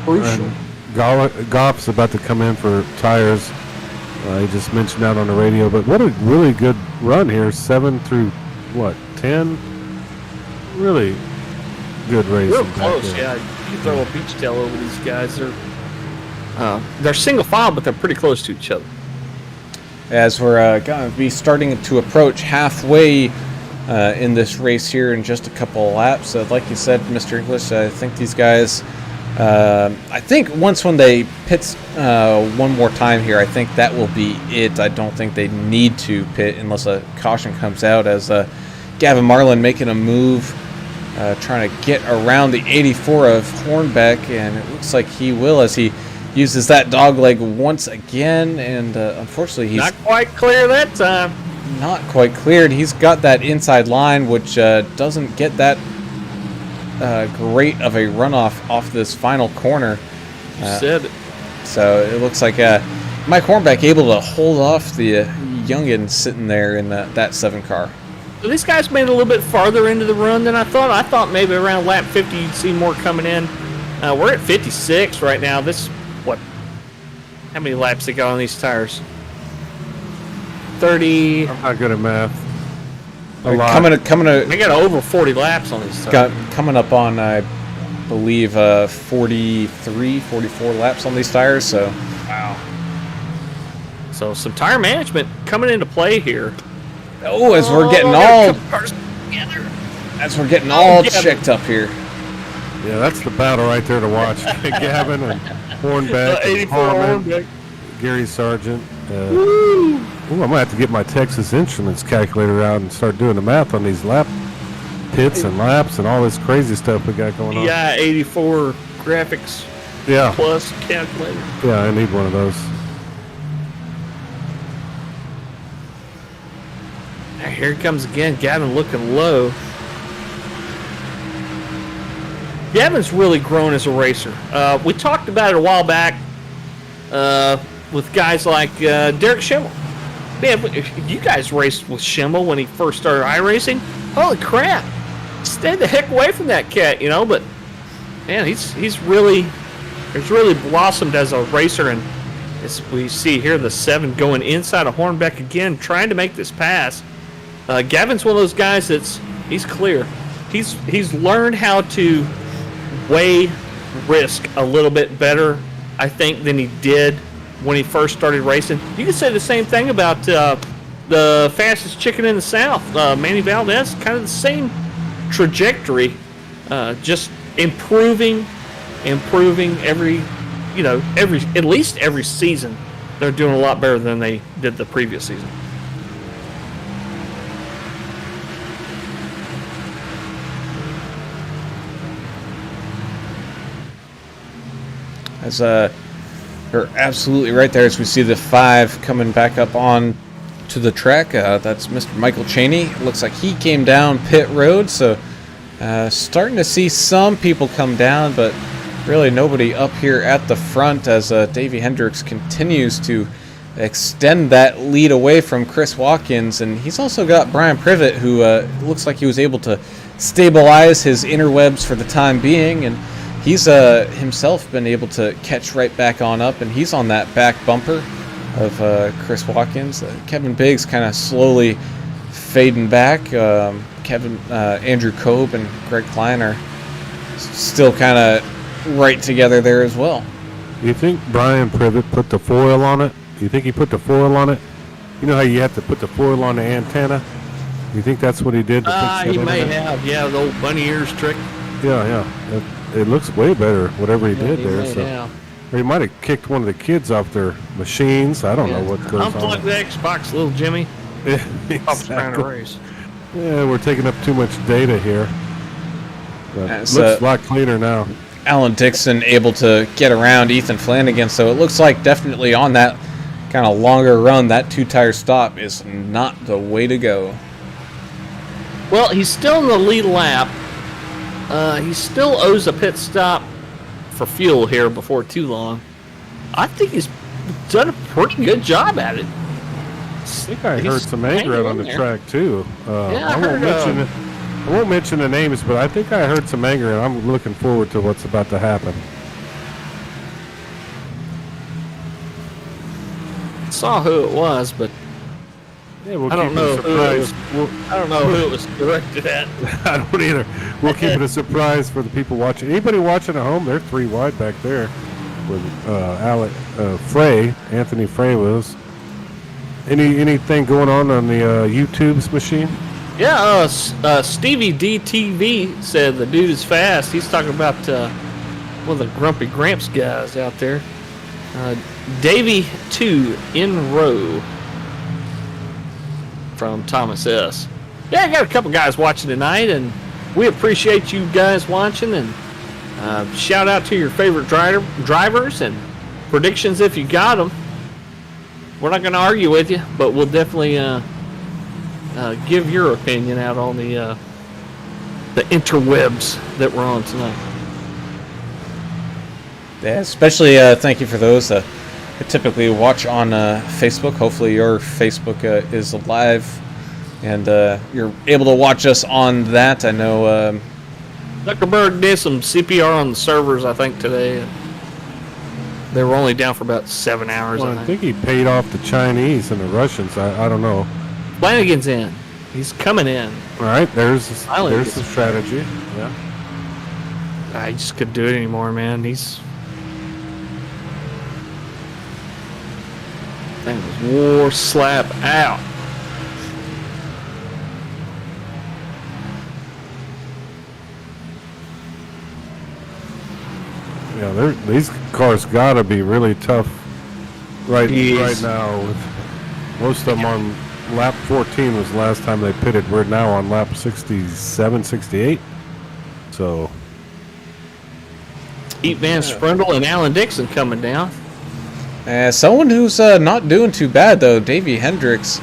Crucial. Goff's about to come in for tires. He just mentioned that on the radio, but what a really good run here. 7 through, 10? Really good race. Real close, yeah. You can throw a beach tail over these guys. They're single file, but they're pretty close to each other. As we're going to be starting to approach halfway in this race here in just a couple of laps. Like you said, Mr. English, I think these guys, I think once when they pit one more time here, I think that will be it. I don't think they need to pit unless a caution comes out, as Gavin Marlin making a move, trying to get around the 84 of Hornbeck, and it looks like he will as he uses that dog leg once again, and unfortunately he's not quite clear that time. Not quite cleared. He's got that inside line, which doesn't get that great of a runoff off this final corner. You said it. So it looks like Mike Hornbeck able to hold off the youngin sitting there in that 7 car. So these guys made it a little bit farther into the run than I thought. I thought maybe around lap 50 you'd see more coming in. We're at 56 right now. How many laps they got on these tires? 30. I'm not good at math. They got over 40 laps on these tires. Coming up on, I believe, 43, 44 laps on these tires. So wow. So some tire management coming into play here. Oh, as we're getting all checked up here. Yeah, that's the battle right there to watch. Gavin and Hornbeck, 84 Harmon, Hornbeck. Gary Sargent. I'm gonna have to get my Texas Instruments calculator out and start doing the math on these lap pits and laps and all this crazy stuff we got going on. Yeah, 84 graphics. Yeah. Plus calculator. Yeah, I need one of those. Now here he comes again. Gavin looking low. Gavin's really grown as a racer. We talked about it a while back with guys like Derek Schimmel. Man, you guys raced with Schimmel when he first started iRacing. Holy crap! Stay the heck away from that cat, you know. But man, he's really blossomed as a racer, and as we see here, the 7 going inside of Hornbeck again, trying to make this pass. Gavin's one of those guys he's clear. He's learned how to weigh risk a little bit better, I think, than he did when he first started racing. You can say the same thing about the fastest chicken in the South, Manny Valdez, kind of the same trajectory, just improving every at least every season. They're doing a lot better than they did the previous season. As you're absolutely right there. As we see the 5 coming back up on to the track, that's Mr. Michael Cheney. Looks like he came down pit road, so starting to see some people come down, but really nobody up here at the front as Davey Hendricks continues to extend that lead away from Chris Watkins. And he's also got Brian Privet, who looks like he was able to stabilize his interwebs for the time being, and he's himself been able to catch right back on up, and he's on that back bumper of Chris Watkins. Kevin Biggs kind of slowly fading back. Andrew Cobe and Greg Klein are still kind of right together there as well. Do you think Brian Privet put the foil on it? Do you think he put the foil on it? You know how you have to put the foil on the antenna? Do you think that's what he did? He may have. Yeah, the old bunny ears trick. Yeah. It looks way better, whatever he did there. So. Yeah. Or he might have kicked one of the kids off their machines. I don't know what goes on. Unplug the Xbox, little Jimmy. Yeah, Trying to race. Yeah, we're taking up too much data here. But it looks a lot cleaner now. Alan Dixon able to get around Ethan Flanagan, so it looks like definitely on that kind of longer run, that 2-tire stop is not the way to go. Well, he's still in the lead lap. He still owes a pit stop for fuel here before too long. I think he's done a pretty good job at it. I think I heard some anger out on the track too. I won't mention the names, but I think I heard some anger, and I'm looking forward to what's about to happen. Saw who it was, but yeah, we'll I don't know who it was directed at. I don't either. We'll keep it a surprise for the people watching. Anybody watching at home, they're 3 wide back there with Anthony Frey was. Anything going on the YouTube's machine? Yeah, Stevie DTV said the dude is fast. He's talking about one of the Grumpy Gramps guys out there. Davey 2 in row from Thomas S. Yeah, I got a couple guys watching tonight, and we appreciate you guys watching. And shout out to your favorite drivers and predictions if you got them. We're not going to argue with you, but we'll definitely give your opinion out on the interwebs that we're on tonight. Yeah, especially thank you for those that typically watch on Facebook. Hopefully your Facebook is live and you're able to watch us on that. I know Zuckerberg did some CPR on the servers, I think, today. They were only down for about 7 hours. Well, I think he paid off the Chinese and the Russians. I don't know. Flanagan's in. He's coming in. All right, there's the strategy. Yeah. I just couldn't do it anymore, man. That was war slap out. Yeah, these cars gotta be really tough right now. With most of them on lap 14 was the last time they pitted. We're now on lap 67, 68. So Pete Van Sprundle and Alan Dixon coming down. someone who's not doing too bad though, Davey Hendricks.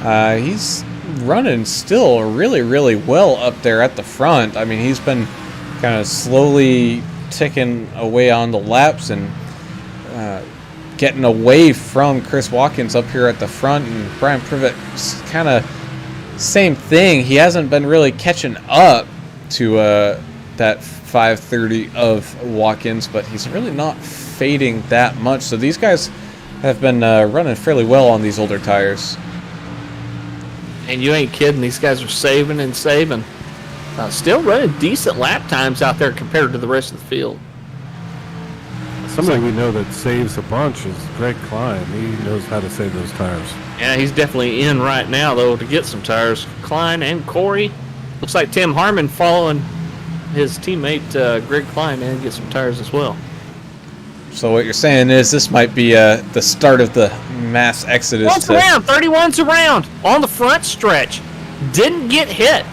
He's running still really, really well up there at the front. I mean, he's been kind of slowly ticking away on the laps and getting away from Chris Watkins up here at the front, and Brian Privet kind of same thing. He hasn't been really catching up to that 530 of Watkins, but he's really not fading that much. So these guys have been running fairly well on these older tires. And you ain't kidding, these guys are saving and saving. Still running decent lap times out there compared to the rest of the field. somebody we know that saves a bunch is Greg Klein. He knows how to save those tires. Yeah, he's definitely in right now, though, to get some tires. Klein and Corey. Looks like Tim Harmon following his teammate Greg Klein and get some tires as well. So what you're saying is this might be the start of the mass exodus. 31's around on the front stretch. Didn't get hit.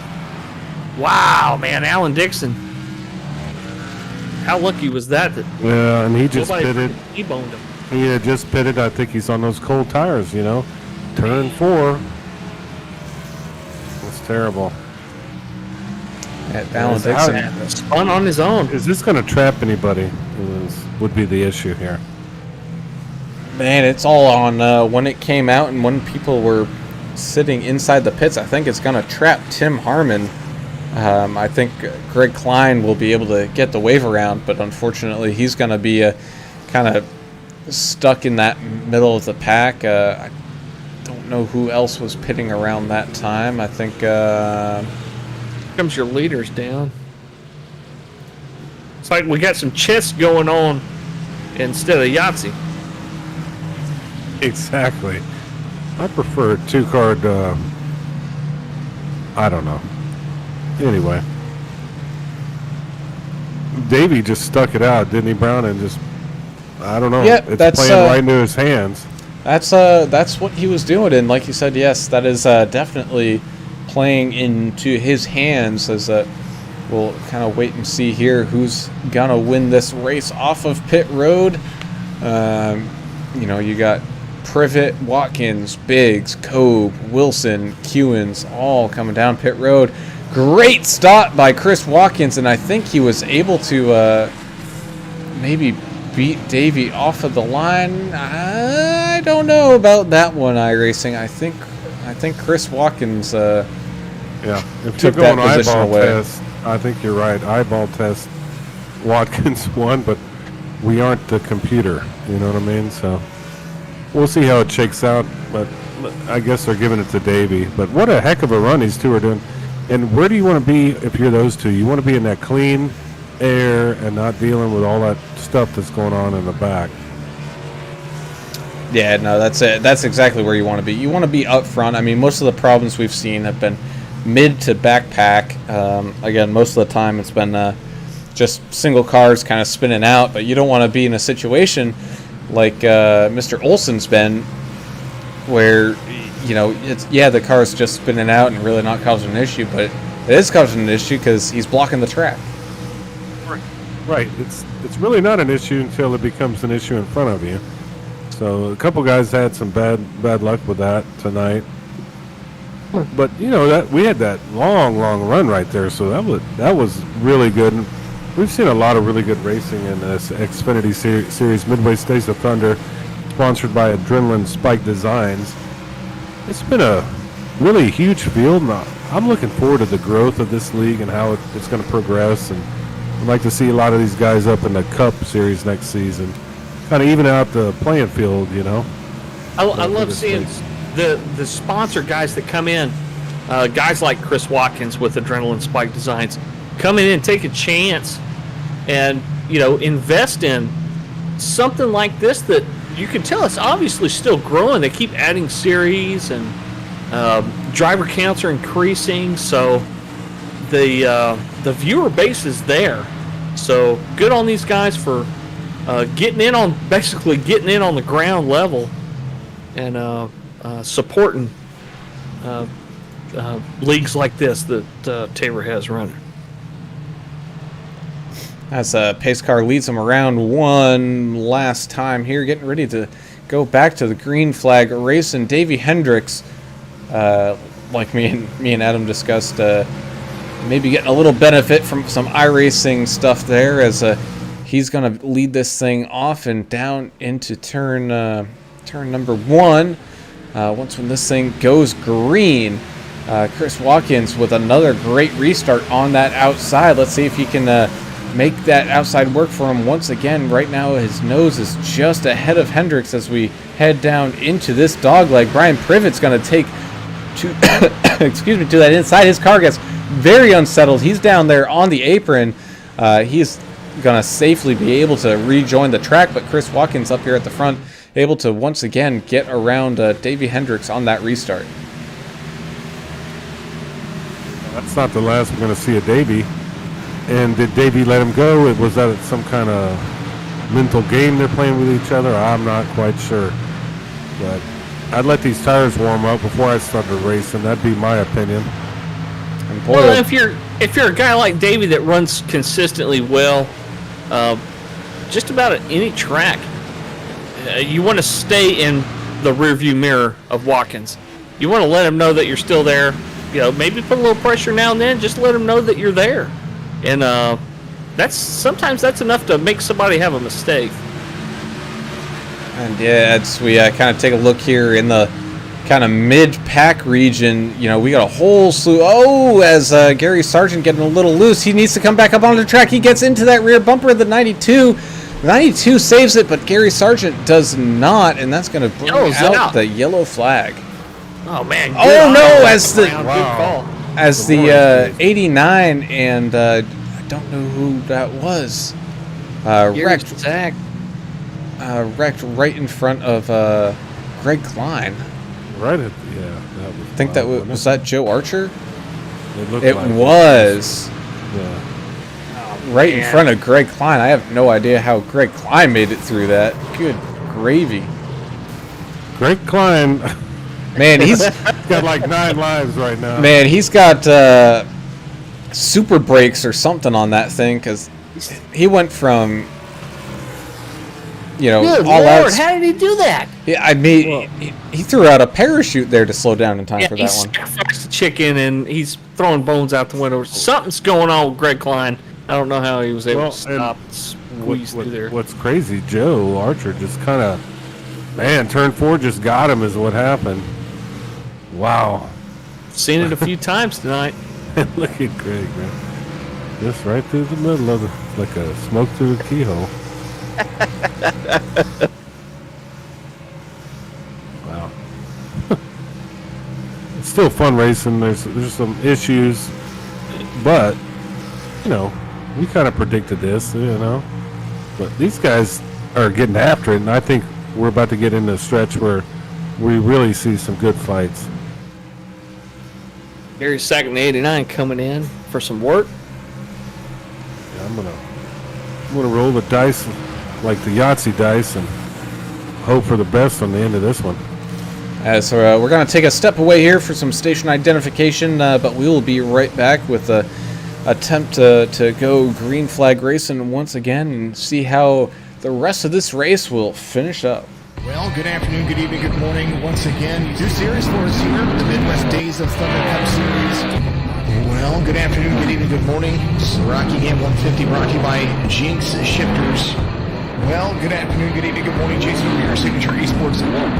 Wow, man, Alan Dixon. How lucky was that? Yeah, and he just pitted. He boned him. He had just pitted. I think he's on those cold tires, you know. Turn 4. That's terrible. Alan Dixon spun on his own. Is this going to trap anybody? Would be the issue here. Man, it's all on when it came out and when people were sitting inside the pits. I think it's going to trap Tim Harmon. I think Greg Klein will be able to get the wave around, but unfortunately he's going to be kind of stuck in that middle of the pack. I don't know who else was pitting around that time. I think... comes your leaders down. It's like we got some chess going on instead of Yahtzee. Exactly. I prefer a 2-card, I don't know. Anyway. Davey just stuck it out, didn't he, Brown? And just, I don't know. Yeah, it's playing right into his hands. That's what he was doing, and like you said, yes, that is definitely playing into his hands. As we'll kind of wait and see here who's gonna win this race off of pit road. You got Privet, Watkins, Biggs, Cobe, Wilson, Kewins, all coming down pit road. Great stop by Chris Watkins, and I think he was able to maybe beat Davey off of the line. I don't know about that one, iRacing. I think Chris Watkins if took you're going that position eyeball away. test, I think you're right. Eyeball test, Watkins won, but we aren't the computer. You know what I mean? So we'll see how it shakes out, but I guess they're giving it to Davey. But what a heck of a run these two are doing. And where do you want to be if you're those two? You want to be in that clean air and not dealing with all that stuff that's going on in the back. Yeah, no, that's it. That's exactly where you want to be. You want to be up front. I mean, most of the problems we've seen have been mid to backpack. Again, most of the time it's been just single cars kind of spinning out, but you don't want to be in a situation like Mr. Olson's been, where the car's just spinning out and really not causing an issue, but it is causing an issue because he's blocking the track. Right. It's really not an issue until it becomes an issue in front of you. So a couple guys had some bad luck with that tonight. But that we had that long run right there, so that was really good. And we've seen a lot of really good racing in this Xfinity series, Midway Stays of Thunder, sponsored by Adrenaline Spike Designs. It's been a really huge field, and I'm looking forward to the growth of this league and how it's going to progress. And I'd like to see a lot of these guys up in the Cup Series next season, kind of even out the playing field. I love seeing the sponsor guys that come in, guys like Chris Watkins with Adrenaline Spike Designs, come in and take a chance and invest in something like this that you can tell it's obviously still growing. They keep adding series and driver counts are increasing, so the viewer base is there. So good on these guys for getting in on the ground level and supporting leagues like this that Tabor has running. As pace car leads him around one last time here, getting ready to go back to the green flag race. And Davey Hendricks, like me and Adam discussed, maybe getting a little benefit from some iRacing stuff there, as he's going to lead this thing off and down into turn number 1. Once when this thing goes green, Chris Watkins with another great restart on that outside. Let's see if he can make that outside work for him once again. Right now his nose is just ahead of Hendricks as we head down into this dogleg. Brian Privet's going to take to to that inside. His car gets very unsettled. He's down there on the apron. He's going to safely be able to rejoin the track, but Chris Watkins up here at the front able to once again get around Davey Hendricks on that restart. That's not the last we're going to see of Davey. And did Davey let him go? Was that some kind of mental game they're playing with each other? I'm not quite sure. But I'd let these tires warm up before I started racing. That'd be my opinion. And boy, Well, if you're a guy like Davey that runs consistently well, just about at any track, you want to stay in the rearview mirror of Watkins. You want to let him know that you're still there. Maybe put a little pressure now and then. Just let him know that you're there, and sometimes that's enough to make somebody have a mistake. and yeah, as we kind of take a look here in the kind of mid-pack region, we got a whole slew. Oh, as Gary Sargent getting a little loose, he needs to come back up onto the track. He gets into that rear bumper of the 92. The 92 saves it, but Gary Sargent does not, and that's going to bring out the yellow flag. Oh man! Oh no! As the call. as the 89, and I don't know who that was. Wrecked right in front of Greg Klein. Right at that was. I think that was that Joe Archer. It Was Yeah. right in front of Greg Klein. I have no idea how Greg Klein made it through that. Good gravy, Greg Klein man. He's got like 9 lives right now. Man, he's got super brakes or something on that thing, because he went from, Good all Lord, out. how did he do that? Yeah, I mean, he threw out a parachute there to slow down in time for he that one. sacrificed the chicken and he's throwing bones out the window. Something's going on with Greg Klein. I don't know how he was able to stop, squeeze through there. What's crazy, Joe Archer just kind of, turn 4 just got him is what happened. Wow. Seen it a few times tonight. Look at Greg, man. Just right through the middle of it, like a smoke through a keyhole. Wow. It's still fun racing. There's some issues, but we kind of predicted this, But these guys are getting after it, and I think we're about to get into a stretch where we really see some good fights. Gary Sack in the 89 coming in for some work. Yeah, I'm gonna roll the dice like the Yahtzee dice and hope for the best on the end of this one. So we're going to take a step away here for some station identification, but we will be right back with a attempt to go green flag racing once again and see how the rest of this race will finish up. Well, good afternoon, good evening, good morning. Once again, 2 series for us here, the Midwest Days of Thunder Cup Series. Well, good afternoon, good evening, good morning. This is the Rockingham 150 brought to you by Jinx Shifters. Well, good afternoon, good evening, good morning. Jason from your Signature Esports at One.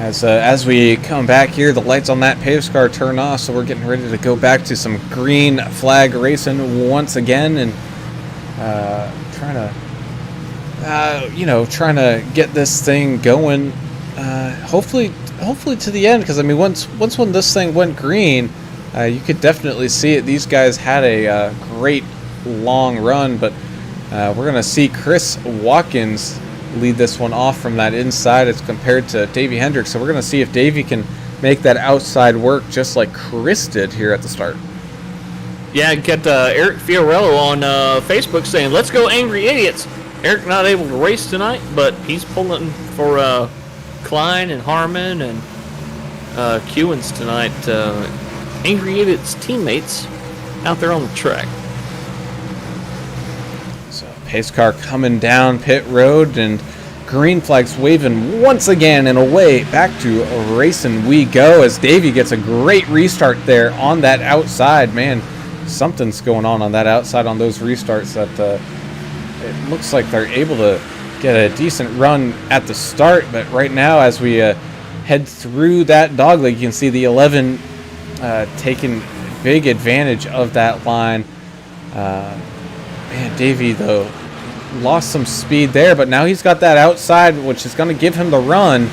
As we come back here, the lights on that pace car turn off, so we're getting ready to go back to some green flag racing once again, and trying to get this thing going. Hopefully, hopefully to the end, because I mean, once when this thing went green, you could definitely see it. These guys had a great long run, but we're gonna see Chris Watkins lead this one off from that inside as compared to Davey Hendricks. So we're gonna see if Davey can make that outside work just like Chris did here at the start. Yeah, get Eric Fiorello on Facebook saying, "Let's go, Angry Idiots." Eric not able to race tonight, but he's pulling for Klein and Harmon and Kewins tonight. Angry Idiots teammates out there on the track. So pace car coming down pit road and green flags waving once again, and away back to racing we go as Davey gets a great restart there on that outside. Man, something's going on that outside on those restarts that it looks like they're able to get a decent run at the start, but right now as we head through that dogleg, you can see the 11 taking big advantage of that line. Man, Davey though lost some speed there, but now he's got that outside, which is going to give him the run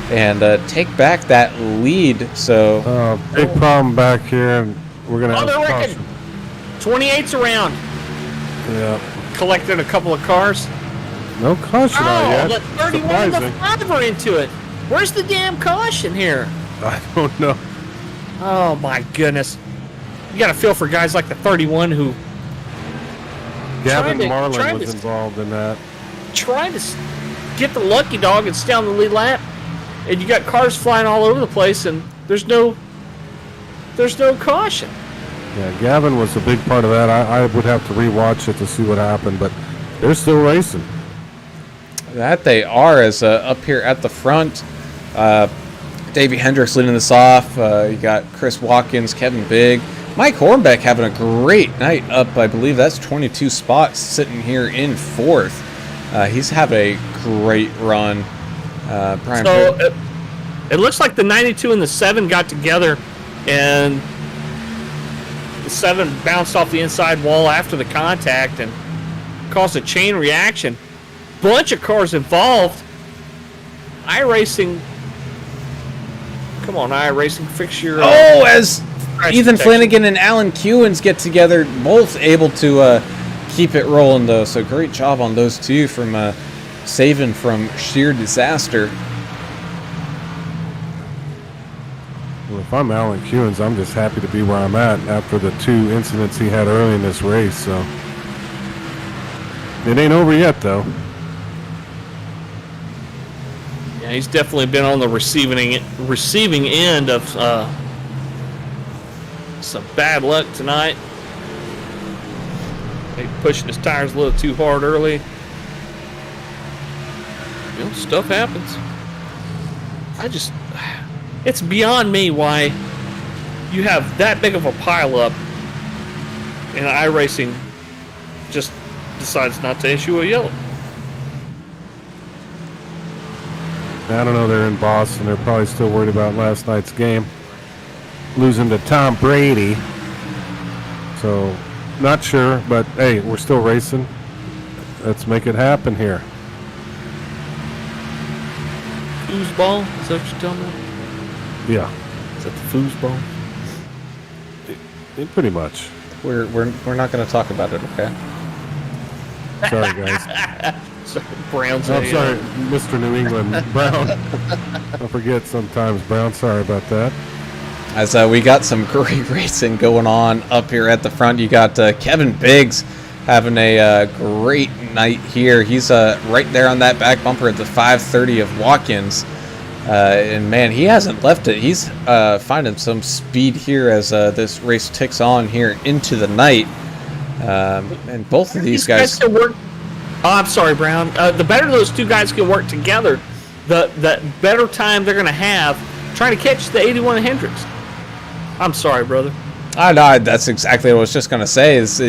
and take back that lead. So big problem back here, and we're gonna have they're caution. working. 28's around. Yeah, Collected a couple of cars. no caution out yet. The 31 and the Surprising. 5 are into it. Where's the damn caution here? I don't know. Oh my goodness. You got to feel for guys like the 31 who Gavin tried Marlin was to- involved in that. try to get the lucky dog and stay on the lead lap, and you got cars flying all over the place, and there's no caution. Yeah, Gavin was a big part of that. I would have to rewatch it to see what happened, but they're still racing. that they are, as up here at the front, Davey Hendricks leading this off. You got Chris Watkins, Kevin Bigg, Mike Hornbeck having a great night up. I believe that's 22 spots sitting here in fourth. He's had a great run. Brian So it looks like the 92 and the 7 got together, and the 7 bounced off the inside wall after the contact and caused a chain reaction. Bunch of cars involved. iRacing. Come on, iRacing, fix your. as crash Ethan protection. Flanagan and Alan Kewins get together, both able to keep it rolling, though. So great job on those two from saving from sheer disaster. Well, if I'm Alan Kewins, I'm just happy to be where I'm at after the 2 incidents he had early in this race. So it ain't over yet, though. Yeah, he's definitely been on the receiving end of some bad luck tonight. Maybe pushing his tires a little too hard early. You know, stuff happens. It's beyond me why you have that big of a pileup and iRacing just decides not to issue a yellow. I don't know. They're in Boston. They're probably still worried about last night's game, losing to Tom Brady. So, not sure, but hey, we're still racing. Let's make it happen here. Foosball? Is that what you're telling me? Yeah, Is that the foosball? pretty much. We're not going to talk about it, okay? Sorry, guys. Sorry, Browns. I'm sorry, Mr. New England. Brown. I forget sometimes, Brown. Sorry about that. As we got some great racing going on up here at the front. You got Kevin Biggs having a great night here. He's right there on that back bumper at the 530 of Watkins. And man, he hasn't left it. He's finding some speed here as this race ticks on here into the night. And both of these guys can work. Oh, I'm sorry, Brown. The better those two guys can work together, the better time they're going to have trying to catch the 81 Hendricks. I'm sorry, brother. I know, that's exactly what I was just going to say. Is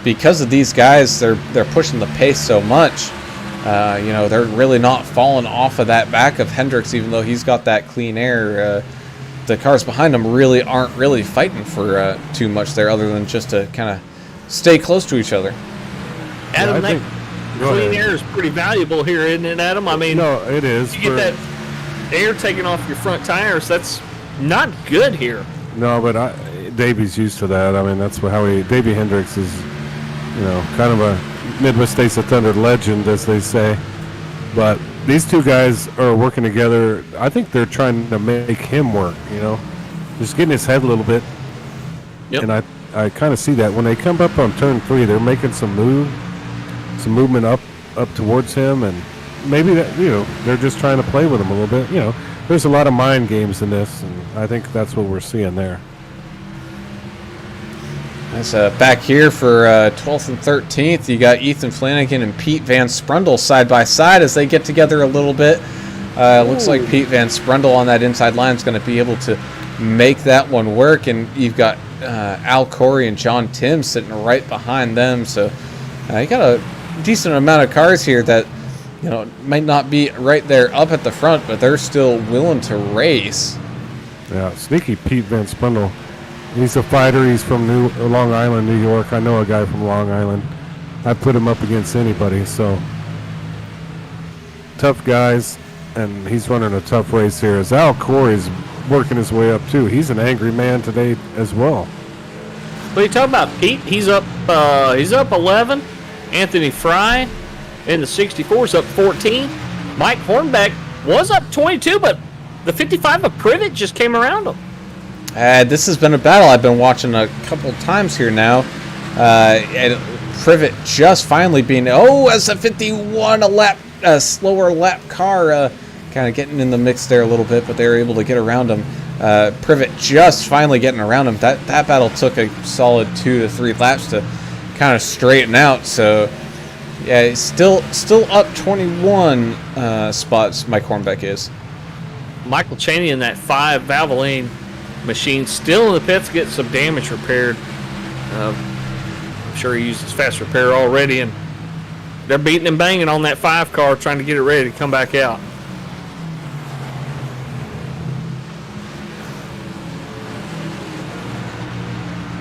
because of these guys, they're pushing the pace so much. They're really not falling off of that back of Hendricks, even though he's got that clean air. The cars behind him really aren't really fighting for too much there, other than just to kind of stay close to each other. Adam, I that think- go clean ahead. air is pretty valuable here, isn't it, Adam? I mean, No, it is. you get that air taking off your front tires. That's not good here. No, but Davy's used to that. I mean, that's how Davey Hendricks is, kind of a Midwest States of Thunder legend, as they say. But these two guys are working together. I think they're trying to make him work, just getting his head a little bit. Yep. And I kind of see that when they come up on turn 3, they're making some movement up towards him, and maybe that they're just trying to play with him a little bit. There's a lot of mind games in this, and I think that's what we're seeing there. That's back here for 12th and 13th. You got Ethan Flanagan and Pete Van Sprundle side by side as they get together a little bit. Looks like Pete Van Sprundle on that inside line is going to be able to make that one work, and you've got Al Corey and John Tim sitting right behind them. So you got a decent amount of cars here that might not be right there up at the front, but they're still willing to race. Yeah, sneaky Pete Van Sprundle. He's a fighter. He's from Long Island, New York. I know a guy from Long Island. I put him up against anybody. So tough guys, and he's running a tough race here. As Al Corey's working his way up too. He's an angry man today as well. What are you talking about, Pete? He's up 11. Anthony Fry in the 64 is up 14. Mike Hornbeck was up 22, but the 55 of Privet just came around him. This has been a battle I've been watching a couple times here now. And Privet just finally being, as a 51, a slower lap car, kind of getting in the mix there a little bit, but they were able to get around him. Privet just finally getting around him. That battle took a solid 2 to 3 laps to kind of straighten out. So, yeah, he's still up 21 spots, Mike Hornbeck is. Michael Chaney in that 5 Valvoline machine still in the pits getting some damage repaired. I'm sure he used his fast repair already, and they're beating and banging on that 5 car trying to get it ready to come back out.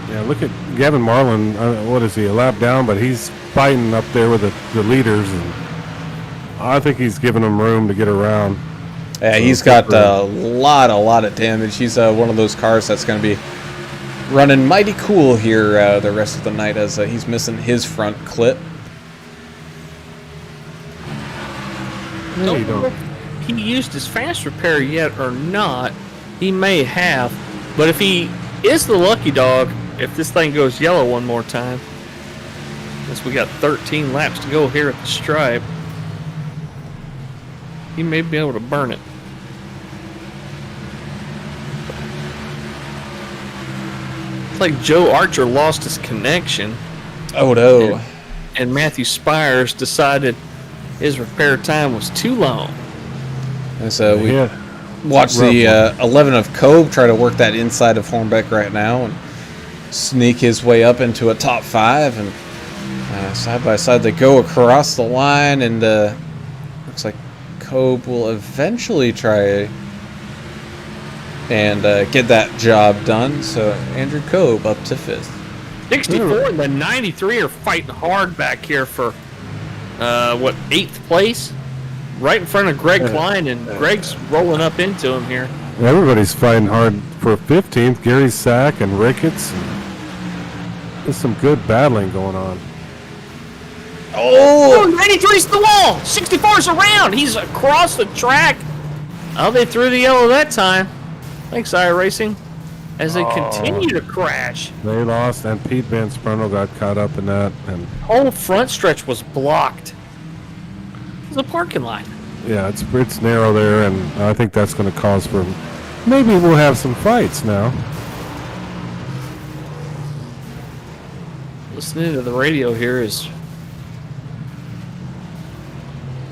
Yeah, look at Gavin Marlin. What is he, a lap down? But he's fighting up there with the leaders, and I think he's giving them room to get around. Yeah, he's got a lot of damage. He's one of those cars that's going to be running mighty cool here the rest of the night, as he's missing his front clip. No, you don't. He used his fast repair yet or not. He may have, but if he is the lucky dog, if this thing goes yellow one more time, since we got 13 laps to go here at the stripe, he may be able to burn it. It's like Joe Archer lost his connection. Oh no. And Matthew Spires decided his repair time was too long. And so we watch the 11 of Cobe try to work that inside of Hornbeck right now and sneak his way up into a top 5. And side by side they go across the line, and looks like Cobe will eventually try and get that job done. So Andrew Cobe up to 5th. 64 and the 93 are fighting hard back here for 8th place, right in front of Greg Klein, and Greg's rolling up into him here. Everybody's fighting hard for 15th. Gary Sack and Ricketts. There's some good battling going on. Oh, 93's the wall. 64's around. He's across the track. Oh, they threw the yellow that time. Thanks, iRacing. As they continue to crash. They lost, and Pete Van Sprundle got caught up in that. And whole front stretch was blocked. It was a parking lot. Yeah, it's narrow there, and I think that's going to cause for... Maybe we'll have some fights now. Listening to the radio here is...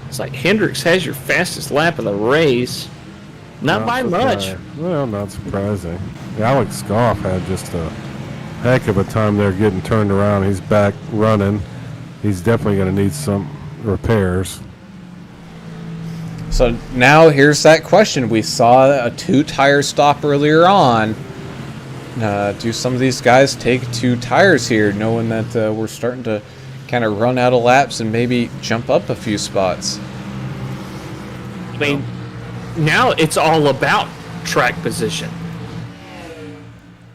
It's like Hendricks has your fastest lap of the race. Not by much. Well, not surprising. Alex Goff had just a heck of a time there getting turned around. He's back running. He's definitely going to need some repairs. So now here's that question. We saw a 2-tire stop earlier on. Do some of these guys take 2 tires here, knowing that we're starting to kind of run out of laps and maybe jump up a few spots? I mean, now it's all about track position.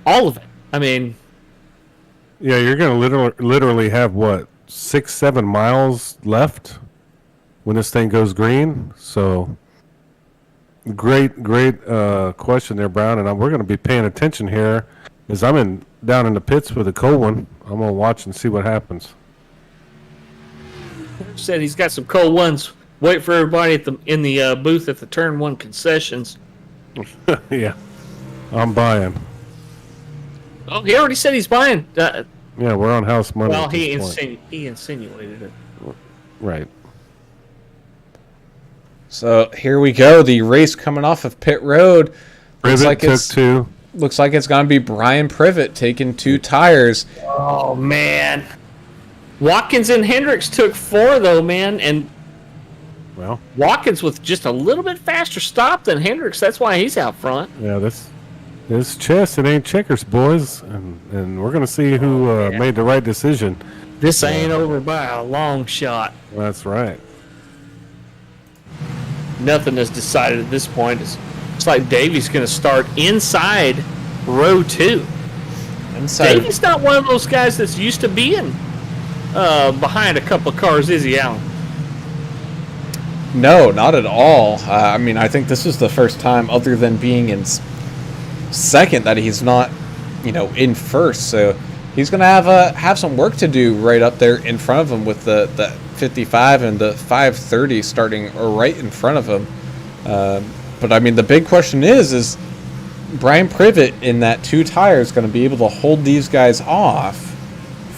All of it. I mean, Yeah, you're going to literally have, what, 6-7 miles left when this thing goes green? So, great question there, Brown. And we're going to be paying attention here as I'm down in the pits with a cold one. I'm going to watch and see what happens. said he's got some cold ones. Wait for everybody in the booth at the Turn 1 concessions. Yeah, I'm buying. Oh, he already said he's buying. Yeah, we're on house money. Well, at he this point. insinuated it. Right. So here we go. The race coming off of pit road. Privet took 2. Looks like it's going to be Brian Privet taking 2 tires. Oh, man. Watkins and Hendricks took 4, though, man. And Well, Watkins with just a little bit faster stop than Hendricks. That's why he's out front. yeah, this chess, it ain't checkers, boys. And we're going to see who made the right decision. This ain't over by a long shot. That's right. Nothing is decided at this point. It's like Davey's going to start inside row 2. Inside. Davey's not one of those guys that's used to being behind a couple of cars, is he, Alan? No, not at all. I mean, I think this is the first time, other than being in second, that he's not, in first. So he's going to have some work to do right up there in front of him with the 55 and the 530 starting right in front of him. But I mean, the big question is Brian Privet in that 2 tires going to be able to hold these guys off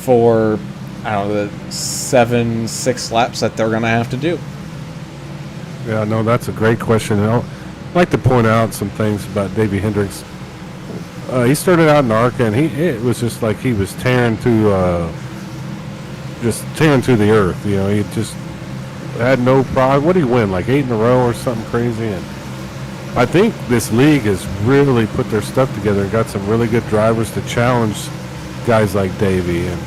for, I don't know, the 7-6 laps that they're going to have to do? Yeah, no, that's a great question. And I'd like to point out some things about Davey Hendricks. He started out in ARCA, and it was just like he was tearing through the earth. He just had no problem. What did he win? Like 8 in a row or something crazy? And I think this league has really put their stuff together and got some really good drivers to challenge guys like Davey. And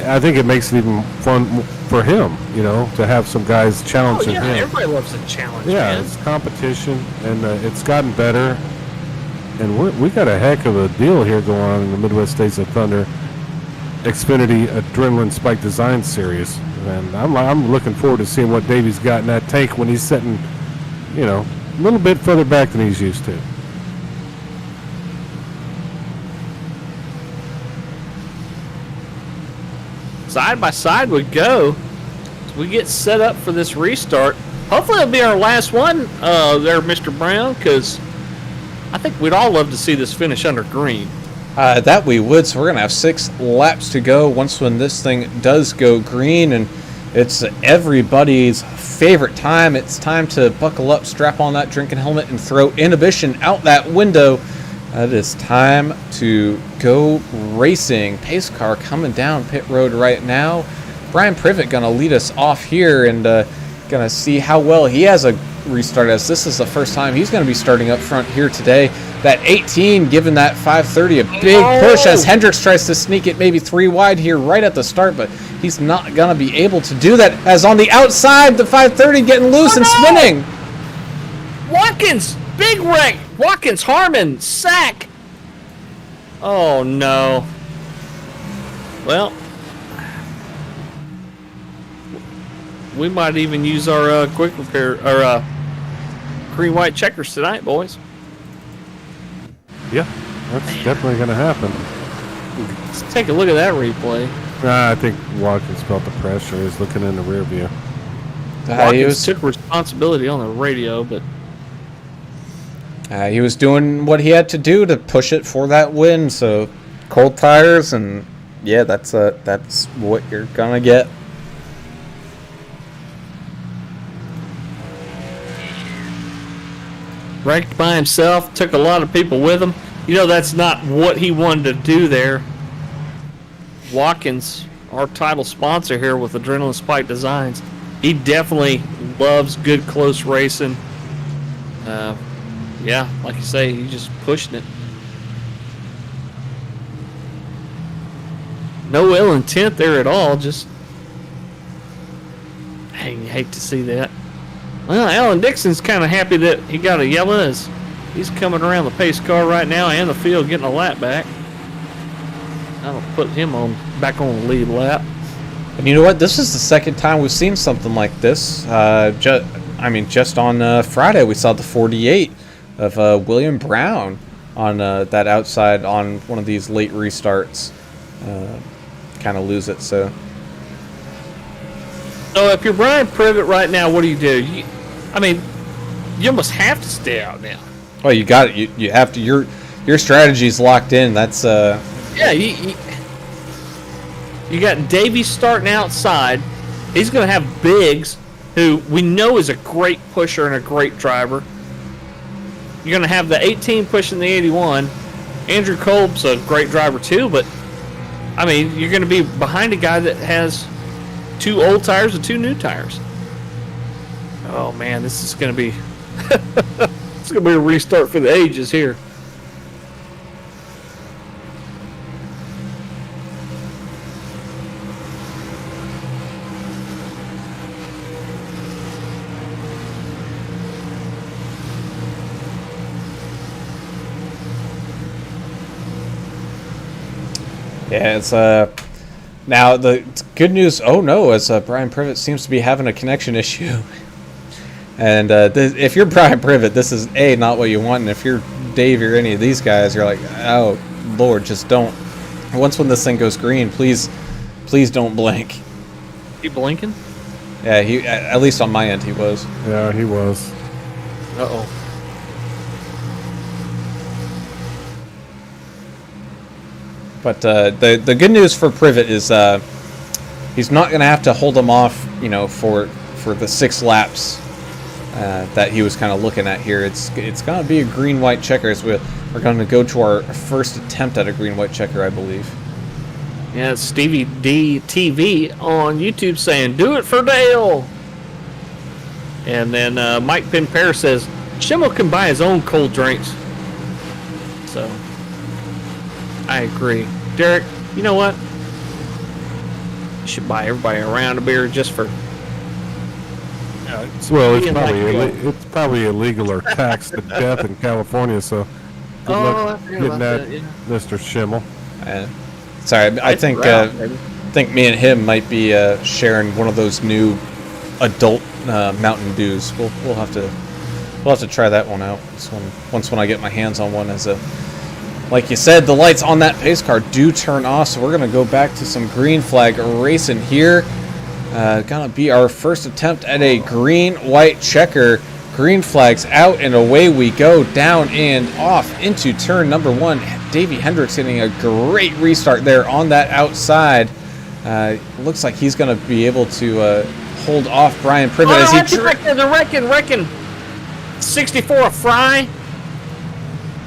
I think it makes it even fun for him, to have some guys challenging him. Everybody loves a challenge, Yeah, man. it's competition, and it's gotten better. And we got a heck of a deal here going on in the Midwest States of Thunder Xfinity Adrenaline Spike Design Series. And I'm looking forward to seeing what Davey's got in that tank when he's sitting, a little bit further back than he's used to. Side by side we go. As we get set up for this restart. Hopefully it'll be our last one there, Mr. Brown, because I think we'd all love to see this finish under green. That we would. So we're going to have 6 laps to go when this thing does go green. And it's everybody's favorite time. It's time to buckle up, strap on that drinking helmet, and throw inhibition out that window. It is time to go racing. Pace car coming down pit road right now. Brian Privet going to lead us off here and going to see how well he has a restart, as this is the first time he's going to be starting up front here today. That 18 giving that 530 a big push as Hendricks tries to sneak it maybe 3 wide here right at the start, but he's not going to be able to do that, as on the outside the 530 getting loose and spinning. Watkins, big wreck. Watkins, Harmon, sack. Oh no. Well, we might even use our quick repair, our green white checkers tonight, boys. Yeah, that's definitely going to happen. Let's take a look at that replay. I think Watkins felt the pressure. He's looking in the rear view. Watkins took responsibility on the radio, but he was doing what he had to do to push it for that win. So cold tires, and yeah, that's what you're gonna get. wrecked by himself, took a lot of people with him. That's not what he wanted to do there. Watkins, our title sponsor here with Adrenaline Spike Designs, he definitely loves good close racing. Yeah, like you say, he's just pushing it. No ill intent there at all, just, hey, you hate to see that. Well, Alan Dixon's kind of happy that he got a yellow as he's coming around the pace car right now and the field getting a lap back. That'll put him back on the lead lap. And you know what? This is the second time we've seen something like this. Just on Friday we saw the 48 of William Brown on that outside on one of these late restarts. Kind of lose it. So if you're Brian Privet right now, what do? You almost have to stay out now. Well, you got it. You have to. Your strategy's locked in. That's Yeah, you got Davies starting outside. He's going to have Biggs, who we know is a great pusher and a great driver. You're going to have the 18 pushing the 81. Andrew Kolb's a great driver too, but you're going to be behind a guy that has 2 old tires and 2 new tires. Oh man, this is going to be it's going to be a restart for the ages here. Yeah, it's now the good news. Oh no, is Brian Privet seems to be having a connection issue, and if you're Brian Privet, this is not what you want. And if you're Dave or any of these guys, you're like, oh Lord, just don't. Once when this thing goes green, please don't blink. He blinking? Yeah, he at least on my end he was. Yeah, he was. Uh-oh. But the good news for Privet is he's not going to have to hold him off, for the 6 laps that he was kind of looking at here. It's going to be a green-white checker. As we're going to go to our first attempt at a green-white checker, I believe. Yeah, it's Stevie D TV on YouTube saying, "Do it for Dale." And then Mike Penper says, "Schimmel can buy his own cold drinks." So I agree. Derek, you know what? You should buy everybody a round of beer just for... It's probably illegal or taxed to death in California, so good luck getting that, Mr. Schimmel. Sorry, I think me and him might be sharing one of those new adult Mountain Dews. We'll have to try that one out once when I get my hands on one. Like you said, the lights on that pace car do turn off, so we're gonna go back to some green flag racing here. Gonna be our first attempt at a green-white checker. Green flags out, and away we go, down and off into turn number 1. Davey Hendricks getting a great restart there on that outside. Looks like he's going to be able to hold off Brian Privet as he... Reckon. 64 a Fry.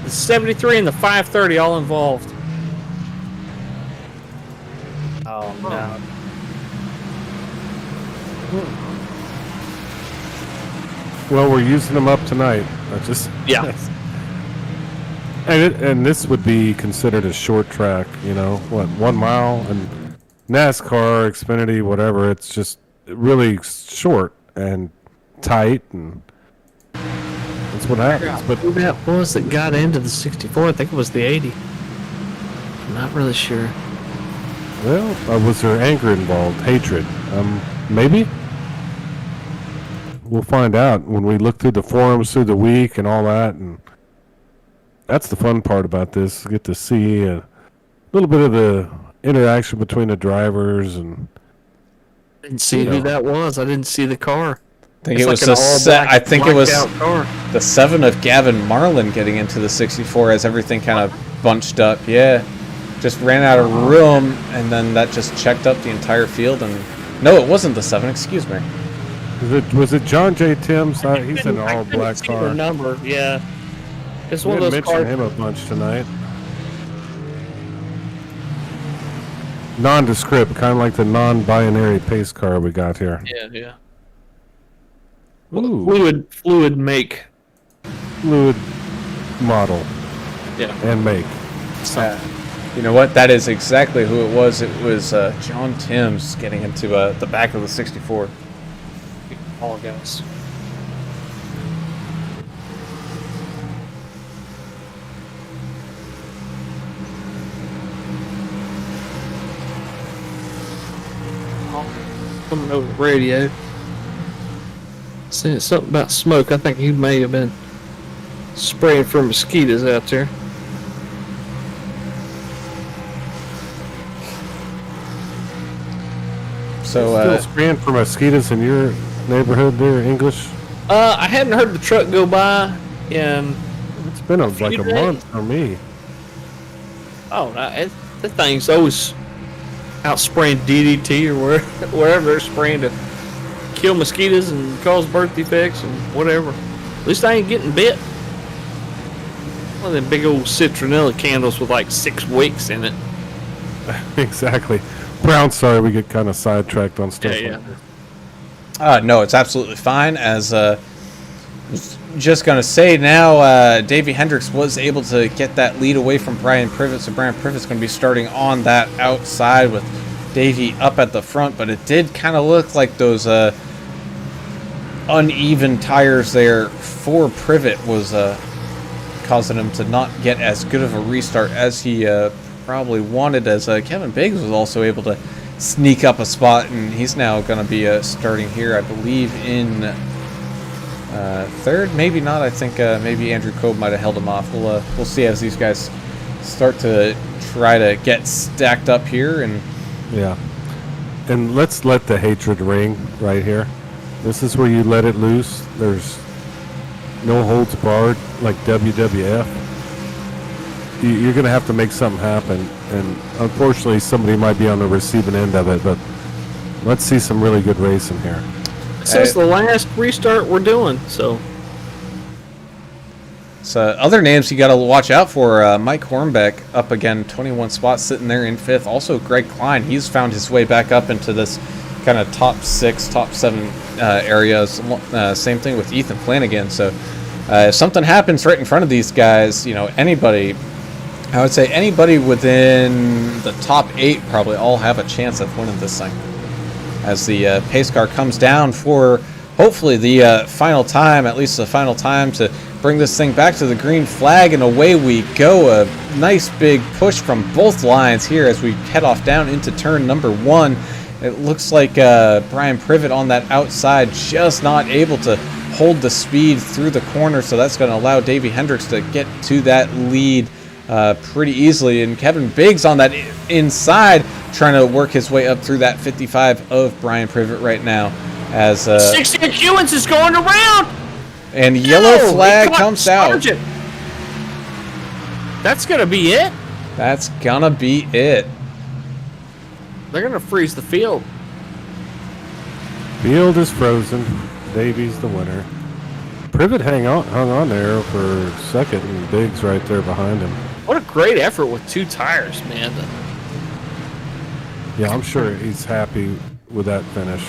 The 73 and the 530 all involved. Oh, no. Well, we're using them up tonight. Yeah. And this would be considered a short track, 1 mile, and NASCAR, Xfinity, whatever. It's just really short and tight, and that's what happens. But who that was that got into the 64? I think it was the 80. I'm not really sure. Well, was there anger involved? Hatred? Maybe. We'll find out when we look through the forums through the week and all that, and that's the fun part about this. Get to see a little bit of the interaction between the drivers, and I didn't see who that was. I didn't see the car. I think it was the 7 of Gavin Marlin getting into the 64 as everything kind of bunched up. Yeah, just ran out of room, and then that just checked up the entire field. And no, it wasn't the 7. Excuse me. Was it John J. Timms? He's in an all-black car. Number, yeah. It's We one of didn't those mention cars. him a bunch tonight. Nondescript, kind of like the non-binary pace car we got here. Yeah. Ooh. Fluid make. Fluid model Yeah. and make. You know what? That is exactly who it was. It was John Timms getting into the back of the 64. All guys. Coming over the radio. Saying something about smoke. I think he may have been spraying for mosquitoes out there. So, Still spraying for mosquitoes in your neighborhood there, English? I hadn't heard the truck go by in. It's been like a days. month for me. Oh, that thing's always out spraying DDT or wherever they're spraying to kill mosquitoes and cause birth defects and whatever. At least I ain't getting bit. One of them big old citronella candles with like 6 wicks in it. Exactly. Brown, sorry we get kind of sidetracked on stuff. Yeah, like yeah. that. No, it's absolutely fine. As was just going to say now, Davey Hendricks was able to get that lead away from Brian Privet, so Brian Privet's going to be starting on that outside with Davey up at the front, but it did kind of look like those uneven tires there for Privet was causing him to not get as good of a restart as he probably wanted, as Kevin Biggs was also able to sneak up a spot, and he's now going to be starting here, I believe, in third, maybe not. I think maybe Andrew Cope might have held him off. We'll see as these guys start to try to get stacked up here. And Yeah. And let's let the hatred ring right here. This is where you let it loose. There's no holds barred like WWF. You're going to have to make something happen. And unfortunately, somebody might be on the receiving end of it. But let's see some really good racing here. This is the last restart we're doing, so. So other names you got to watch out for. Mike Hornbeck up again, 21 spots, sitting there in 5th. Also Greg Klein, he's found his way back up into this kind of top 6, top 7 areas. Same thing with Ethan Flanagan. So if something happens right in front of these guys, you know, anybody, I would say anybody within the top 8 probably all have a chance of winning this thing. As the pace car comes down for hopefully the final time, at least the final time to bring this thing back to the green flag, and away we go. A nice big push from both lines here as we head off down into turn number 1. It looks like Brian Privet on that outside just not able to hold the speed through the corner, so that's going to allow Davey Hendricks to get to that lead pretty easily, and Kevin Biggs on that inside trying to work his way up through that 55 of Brian Privet right now as 16 Hewins is going around, and yellow flag comes out. That's gonna be it. That's gonna be it. They're gonna freeze the field. Field is frozen. Davies the winner. Privet hung on there for second, and Biggs right there behind him. What a great effort with 2 tires, man. Yeah, I'm sure he's happy with that finish.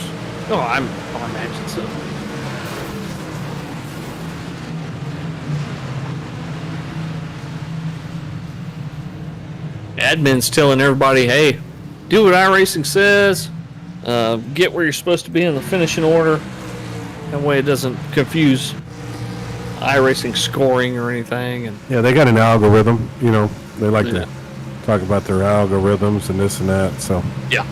Oh, I imagine so. Admin's telling everybody, hey, do what iRacing says. Get where you're supposed to be in the finishing order. That way it doesn't confuse iRacing scoring or anything. And Yeah, they got an algorithm. You know, they like to talk about their algorithms and this and that. So yeah,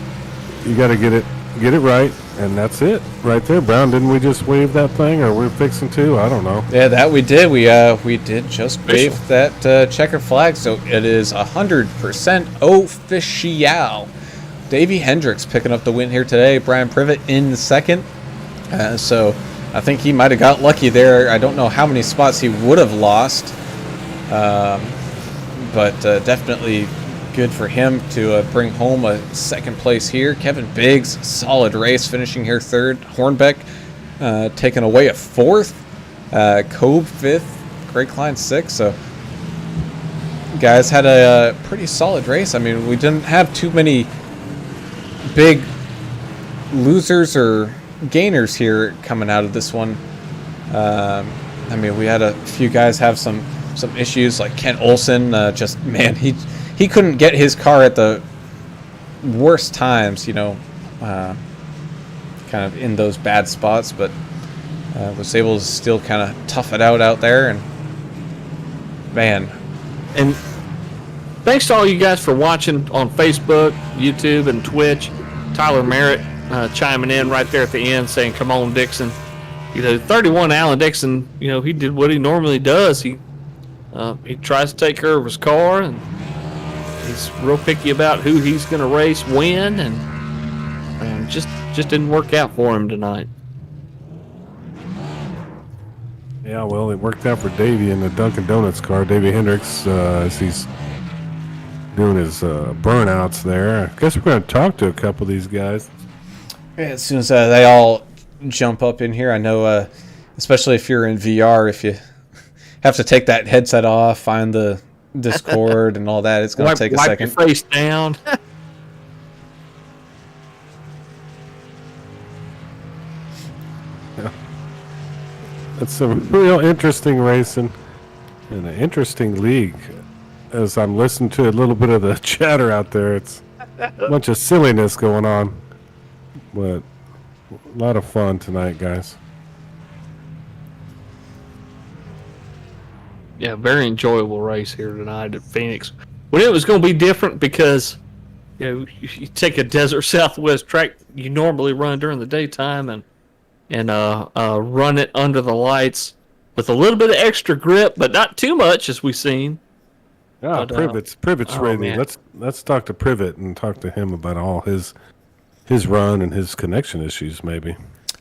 you got to get it right, and that's it right there. Brown, didn't we just wave that thing, or we're fixing to? I don't know. Yeah, that we did. We did just wave that checker flag, so it is 100% official. Davey Hendricks picking up the win here today. Brian Privet in second. So I think he might have got lucky there. I don't know how many spots he would have lost, but definitely good for him to bring home a second place here. Kevin Biggs, solid race, finishing here third. Hornbeck taking away a fourth. Cobe fifth. Greg Klein sixth. So guys had a pretty solid race. I mean, we didn't have too many big losers or gainers here coming out of this one. I mean, we had a few guys have some issues, like Kent Olson. Just man, he couldn't get his car at the worst times, you know, kind of in those bad spots, but was able to still kind of tough it out there. And man, and thanks to all you guys for watching on Facebook, YouTube, and Twitch. Tyler Merritt, chiming in right there at the end saying, "Come on, Dixon." 31 Alan Dixon, he did what he normally does. He tries to take care of his car, and he's real picky about who he's going to race, when, and just didn't work out for him tonight. Yeah, well, it worked out for Davey in the Dunkin' Donuts car. Davey Hendricks, as he's doing his burnouts there. I guess we're going to talk to a couple of these guys. Yeah, as soon as they all jump up in here, I know, especially if you're in VR, if you have to take that headset off, find the Discord and all that, it's going to take a second. Wipe your face down. It's a real interesting racing and an interesting league. As I'm listening to a little bit of the chatter out there, it's a bunch of silliness going on. But a lot of fun tonight, guys. Yeah, very enjoyable race here tonight at Phoenix. Well, it was going to be different because you take a desert Southwest track you normally run during the daytime and run it under the lights with a little bit of extra grip, but not too much, as we've seen. Yeah, Privet's ready. Man. Let's talk to Privet and talk to him about all his run and his connection issues, maybe.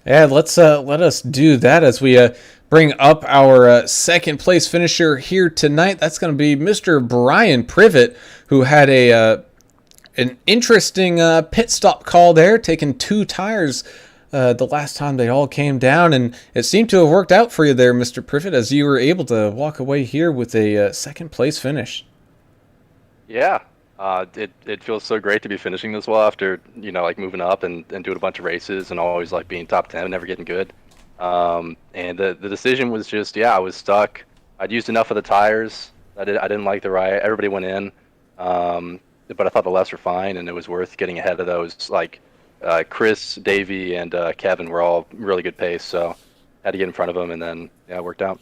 Yeah, let us do that as we bring up our second place finisher here tonight. That's going to be Mr. Brian Privet, who had an interesting pit stop call there, taking 2 tires the last time they all came down, and it seemed to have worked out for you there, Mr. Privet, as you were able to walk away here with a second place finish. Yeah, it feels so great to be finishing this well after moving up and doing a bunch of races and always being top 10 and never getting good. And the decision was just, I was stuck. I'd used enough of the tires. I didn't like the ride. Everybody went in, but I thought the lefts were fine, and it was worth getting ahead of those. Chris, Davey, and Kevin were all really good pace, so had to get in front of them, and then it worked out.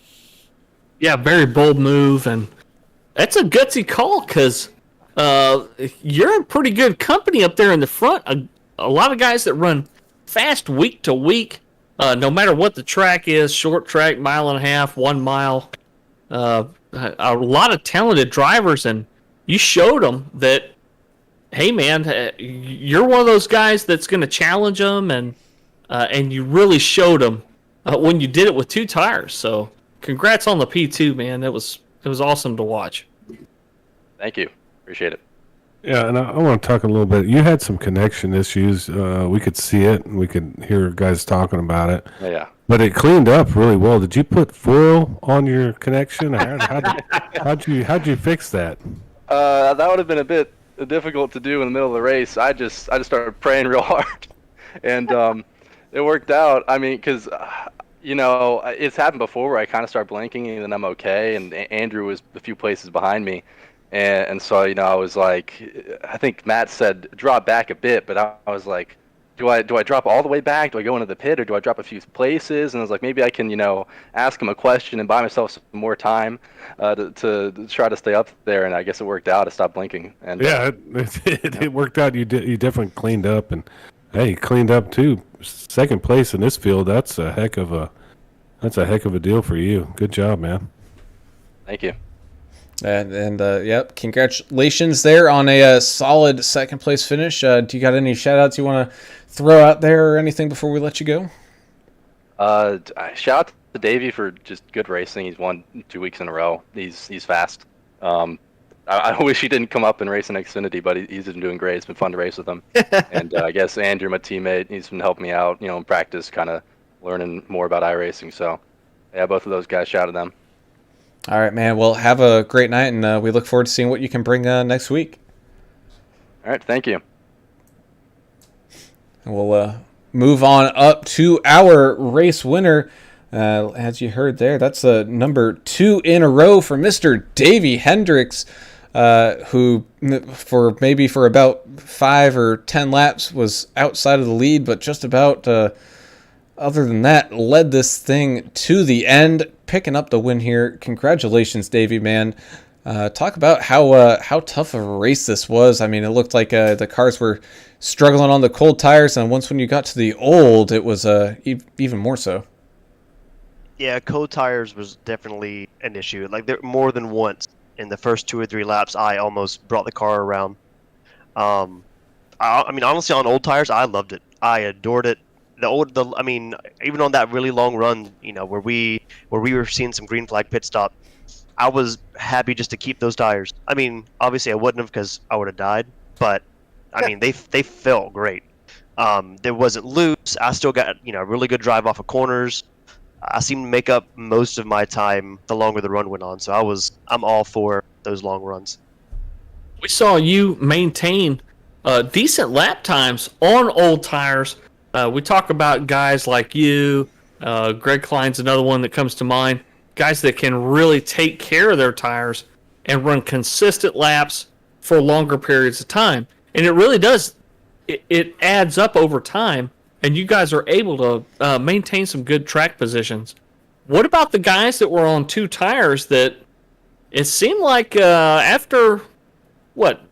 Yeah, very bold move, and that's a gutsy call because you're in pretty good company up there in the front. A lot of guys that run fast week to week, no matter what the track is, short track, 1.5 miles, 1 mile. A lot of talented drivers, and you showed them that, hey man, you're one of those guys that's going to challenge them, and you really showed them when you did it with 2 tires. So congrats on the P2, man. It was awesome to watch. Thank you. Appreciate it. Yeah, and I want to talk a little bit. You had some connection issues. We could see it, and we could hear guys talking about it. Yeah. But it cleaned up really well. Did you put foil on your connection? How'd you fix that? That would have been a bit difficult to do in the middle of the race. I just started praying real hard, and it worked out. I mean, because it's happened before where I kind of start blinking and then I'm okay, and Andrew was a few places behind me, and so I was like, I think Matt said drop back a bit, but I was like, do I drop all the way back? Do I go into the pit, or do I drop a few places? And I was like, maybe I can ask him a question and buy myself some more time to try to stay up there. And I guess it worked out. I stopped blinking. And yeah, it worked out. You definitely cleaned up, and hey, cleaned up too. Second place in this field. That's a heck of a deal for you. Good job, man. Thank you. And yep, congratulations there on a solid second place finish. Do you got any shout outs you want to throw out there or anything before we let you go? Shout out to Davey for just good racing. He's won 2 weeks in a row. He's fast. I wish he didn't come up and race in Xfinity, but he's been doing great. It's been fun to race with him. And I guess Andrew, my teammate, he's been helping me out, in practice, kind of learning more about iRacing. So yeah, both of those guys, shout out to them. All right, man. Well, have a great night, and we look forward to seeing what you can bring next week. All right, thank you. And we'll move on up to our race winner. As you heard there, that's number 2 in a row for Mr. Davey Hendricks, who for about 5 or 10 laps was outside of the lead, but just about other than that, led this thing to the end, picking up the win here. Congratulations, Davey, man. Talk about how tough of a race this was. I mean, it looked like the cars were struggling on the cold tires, and once when you got to the old, it was even more so. Yeah, cold tires was definitely an issue. Like there more than once in the first 2 or 3 laps, I almost brought the car around. I mean, honestly, on old tires, I loved it. I adored it. I mean, even on that really long run, where we were seeing some green flag pit stop, I was happy just to keep those tires. I mean, obviously, I wouldn't have because I would have died, but I mean, they felt great. There wasn't loose. I still got really good drive off of corners. I seemed to make up most of my time the longer the run went on. So I'm all for those long runs. We saw you maintain decent lap times on old tires. We talk about guys like you. Greg Klein's another one that comes to mind. Guys that can really take care of their tires and run consistent laps for longer periods of time. And it really does. It adds up over time. And you guys are able to maintain some good track positions. What about the guys that were on 2 tires that it seemed like after,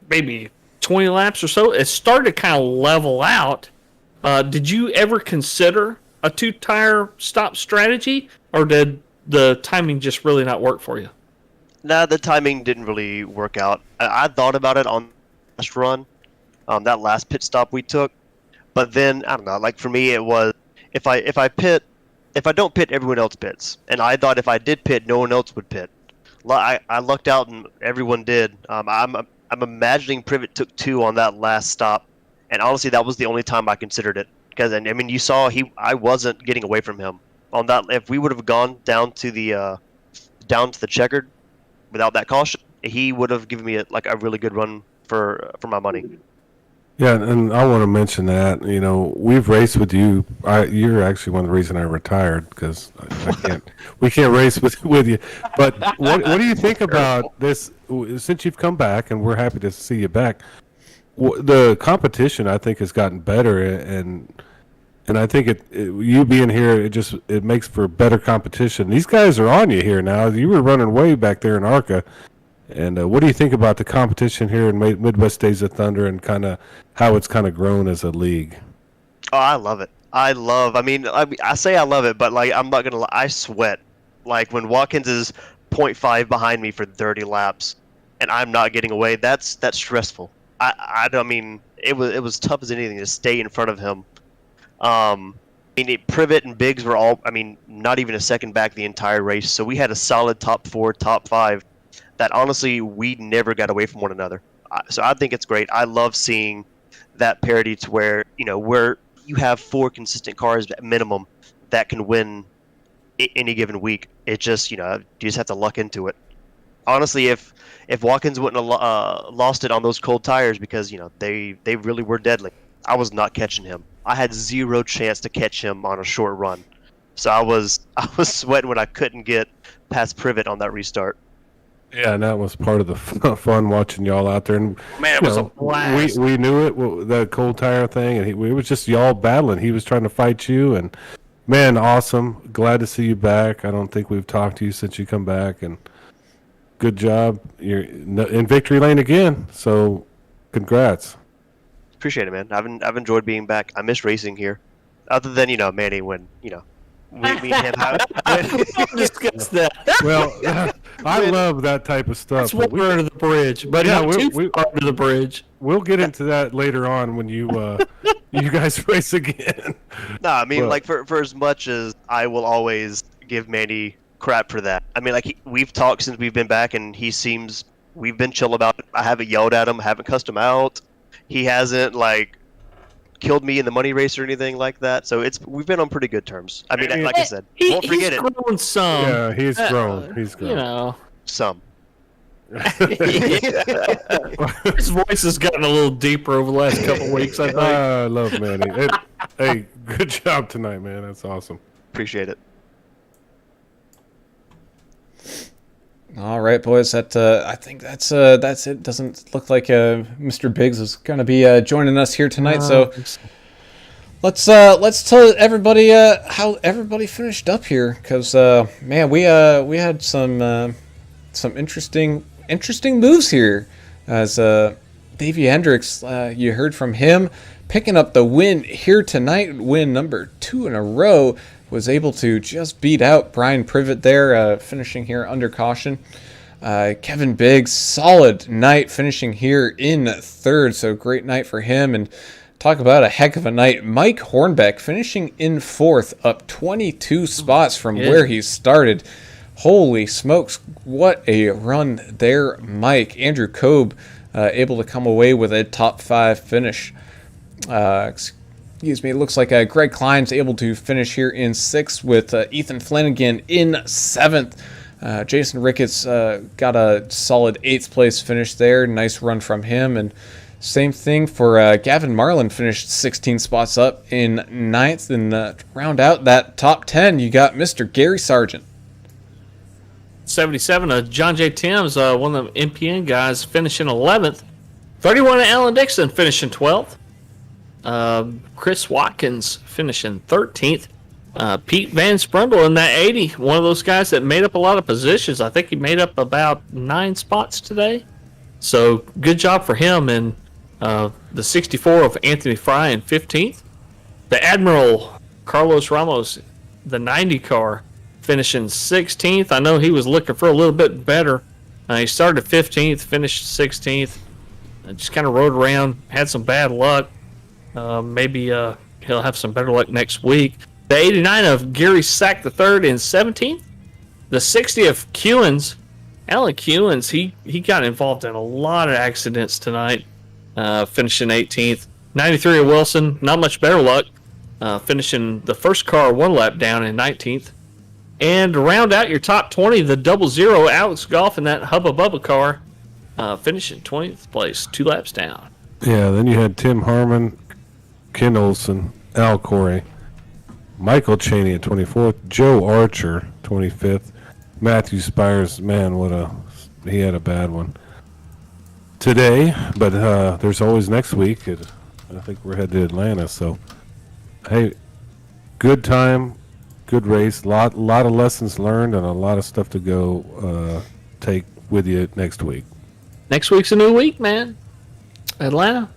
maybe 20 laps or so, it started to kind of level out. Did you ever consider a 2-tire stop strategy, or did the timing just really not work for you? Nah, the timing didn't really work out. I thought about it on the last run, that last pit stop we took. But then I don't know. Like for me, it was if I don't pit, everyone else pits, and I thought if I did pit, no one else would pit. I lucked out and everyone did. I'm imagining Privet took 2 on that last stop, and honestly, that was the only time I considered it because I mean you saw I wasn't getting away from him on that. If we would have gone down to the checkered without that caution, he would have given me a really good run for my money. Yeah, and I want to mention that we've raced with you. You're actually one of the reasons I retired because I can't. We can't race with you. But what do you think about this? Since you've come back, and we're happy to see you back. The competition, I think, has gotten better, and I think you being here, it makes for better competition. These guys are on you here now. You were running way back there in ARCA. And what do you think about the competition here in Midwest Days of Thunder and kind of how it's kind of grown as a league? Oh, I love it. I mean, I say I love it, but I'm not gonna lie, I sweat. Like when Watkins is 0.5 behind me for 30 laps, and I'm not getting away. That's stressful. I mean, it was tough as anything to stay in front of him. I mean, Privet and Biggs were all, not even a second back the entire race. So we had a solid top 4, top 5. That honestly, we never got away from one another. So I think it's great. I love seeing that parity to where you have 4 consistent cars at minimum that can win any given week. It just you just have to luck into it. Honestly, if Watkins wouldn't have lost it on those cold tires because they really were deadly, I was not catching him. I had 0 chance to catch him on a short run. So I was sweating when I couldn't get past Privet on that restart. Yeah, and that was part of the fun watching y'all out there. And Man, it was a blast. We knew it, the cold tire thing, and it was just y'all battling. He was trying to fight you, and man, awesome. Glad to see you back. I don't think we've talked to you since you come back, and good job. You're in victory lane again, so congrats. Appreciate it, man. I've enjoyed being back. I miss racing here, other than Manny when me and him have. Discuss that. Well, I love that type of stuff. That's water under the bridge, but Yeah, not too far under the bridge. We'll get into that later on when you guys race again. No, I mean, for as much as I will always give Manny crap for that. I mean, we've talked since we've been back, and we've been chill about it. I haven't yelled at him, haven't cussed him out. He hasn't killed me in the money race or anything like that. So we've been on pretty good terms. I mean, like I said, won't forget it. He's grown some. Yeah, he's grown. He's grown. Some. His voice has gotten a little deeper over the last couple weeks, I think. I love Manny. Hey, good job tonight, man. That's awesome. Appreciate it. All right, boys. I think that's it. Doesn't look like Mr. Biggs is going to be joining us here tonight. So let's tell everybody how everybody finished up here, because man, we had some interesting interesting moves here as Davey Hendricks, you heard from him, picking up the win here tonight, win number 2 in a row, was able to just beat out Brian Privet there, finishing here under caution. Kevin Biggs, solid night, finishing here in 3rd, so great night for him. And talk about a heck of a night. Mike Hornbeck finishing in 4th, up 22 spots from where he started. Holy smokes, what a run there, Mike. Andrew Kobe able to come away with a top 5 finish. Excuse me, it looks like Greg Klein's able to finish here in 6th with Ethan Flanagan in 7th. Jason Ricketts got a solid 8th place finish there. Nice run from him. And same thing for Gavin Marlin, finished 16 spots up in 9th. And round out that top 10, you got Mr. Gary Sargent. 77, John J. Timms, one of the MPN guys, finishing 11th. 31, Alan Dixon, finishing 12th. Chris Watkins, finishing 13th. Pete Van Sprundle in that 80, one of those guys that made up a lot of positions. I think he made up about 9 spots today. So good job for him. And the 64 of Anthony Fry in 15th. The Admiral Carlos Ramos, the 90 car, finishing 16th. I know he was looking for a little bit better. He started 15th, finished 16th. Just kind of rode around, had some bad luck. Maybe he'll have some better luck next week. The 89 of Gary Sack III in 17th. The 60 of Kewins, Alan Kewins, he got involved in a lot of accidents tonight, finishing 18th. 93 of Wilson, not much better luck, finishing the first car 1 lap down in 19th. And to round out your top 20, the 00, Alex Goff in that Hubba Bubba car, finishing 20th place, 2 laps down. Yeah, then you had Tim Harmon, Ken Olson, Al Corey, Michael Cheney at 24th, Joe Archer 25th, Matthew Spires, man, he had a bad one today, but there's always next week. I think we're headed to Atlanta, so hey, good time, good race, lot of lessons learned, and a lot of stuff to go take with you next week. Next week's a new week, man. Atlanta.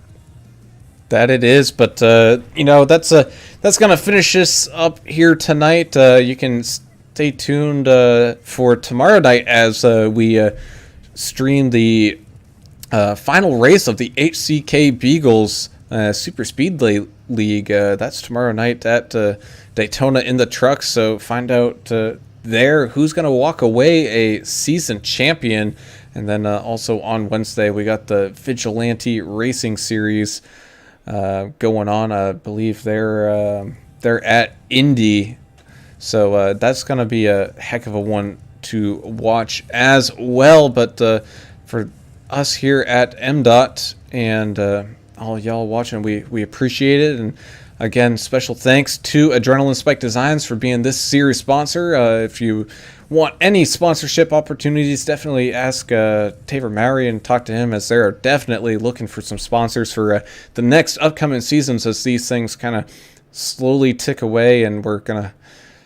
That it is, but that's gonna finish us up here tonight. You can stay tuned for tomorrow night as we stream the final race of the HCK Beagles Super Speedway League. That's tomorrow night at Daytona in the truck. So find out there who's gonna walk away a season champion, and then also on Wednesday we got the Vigilante Racing Series going on. I believe they're at Indy, so that's going to be a heck of a one to watch as well. But for us here at MDOT and all y'all watching, we appreciate it. And again, special thanks to Adrenaline Spike Designs for being this series sponsor. If you want any sponsorship opportunities, definitely ask Taver Mowry and talk to him, as they're definitely looking for some sponsors for the next upcoming seasons as these things kind of slowly tick away, and we're going to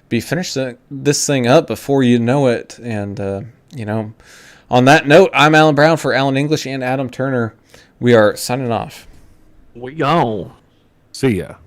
be finishing this thing up before you know it. And, on that note, I'm Alan Brown for Alan English and Adam Turner. We are signing off. We gone. See ya.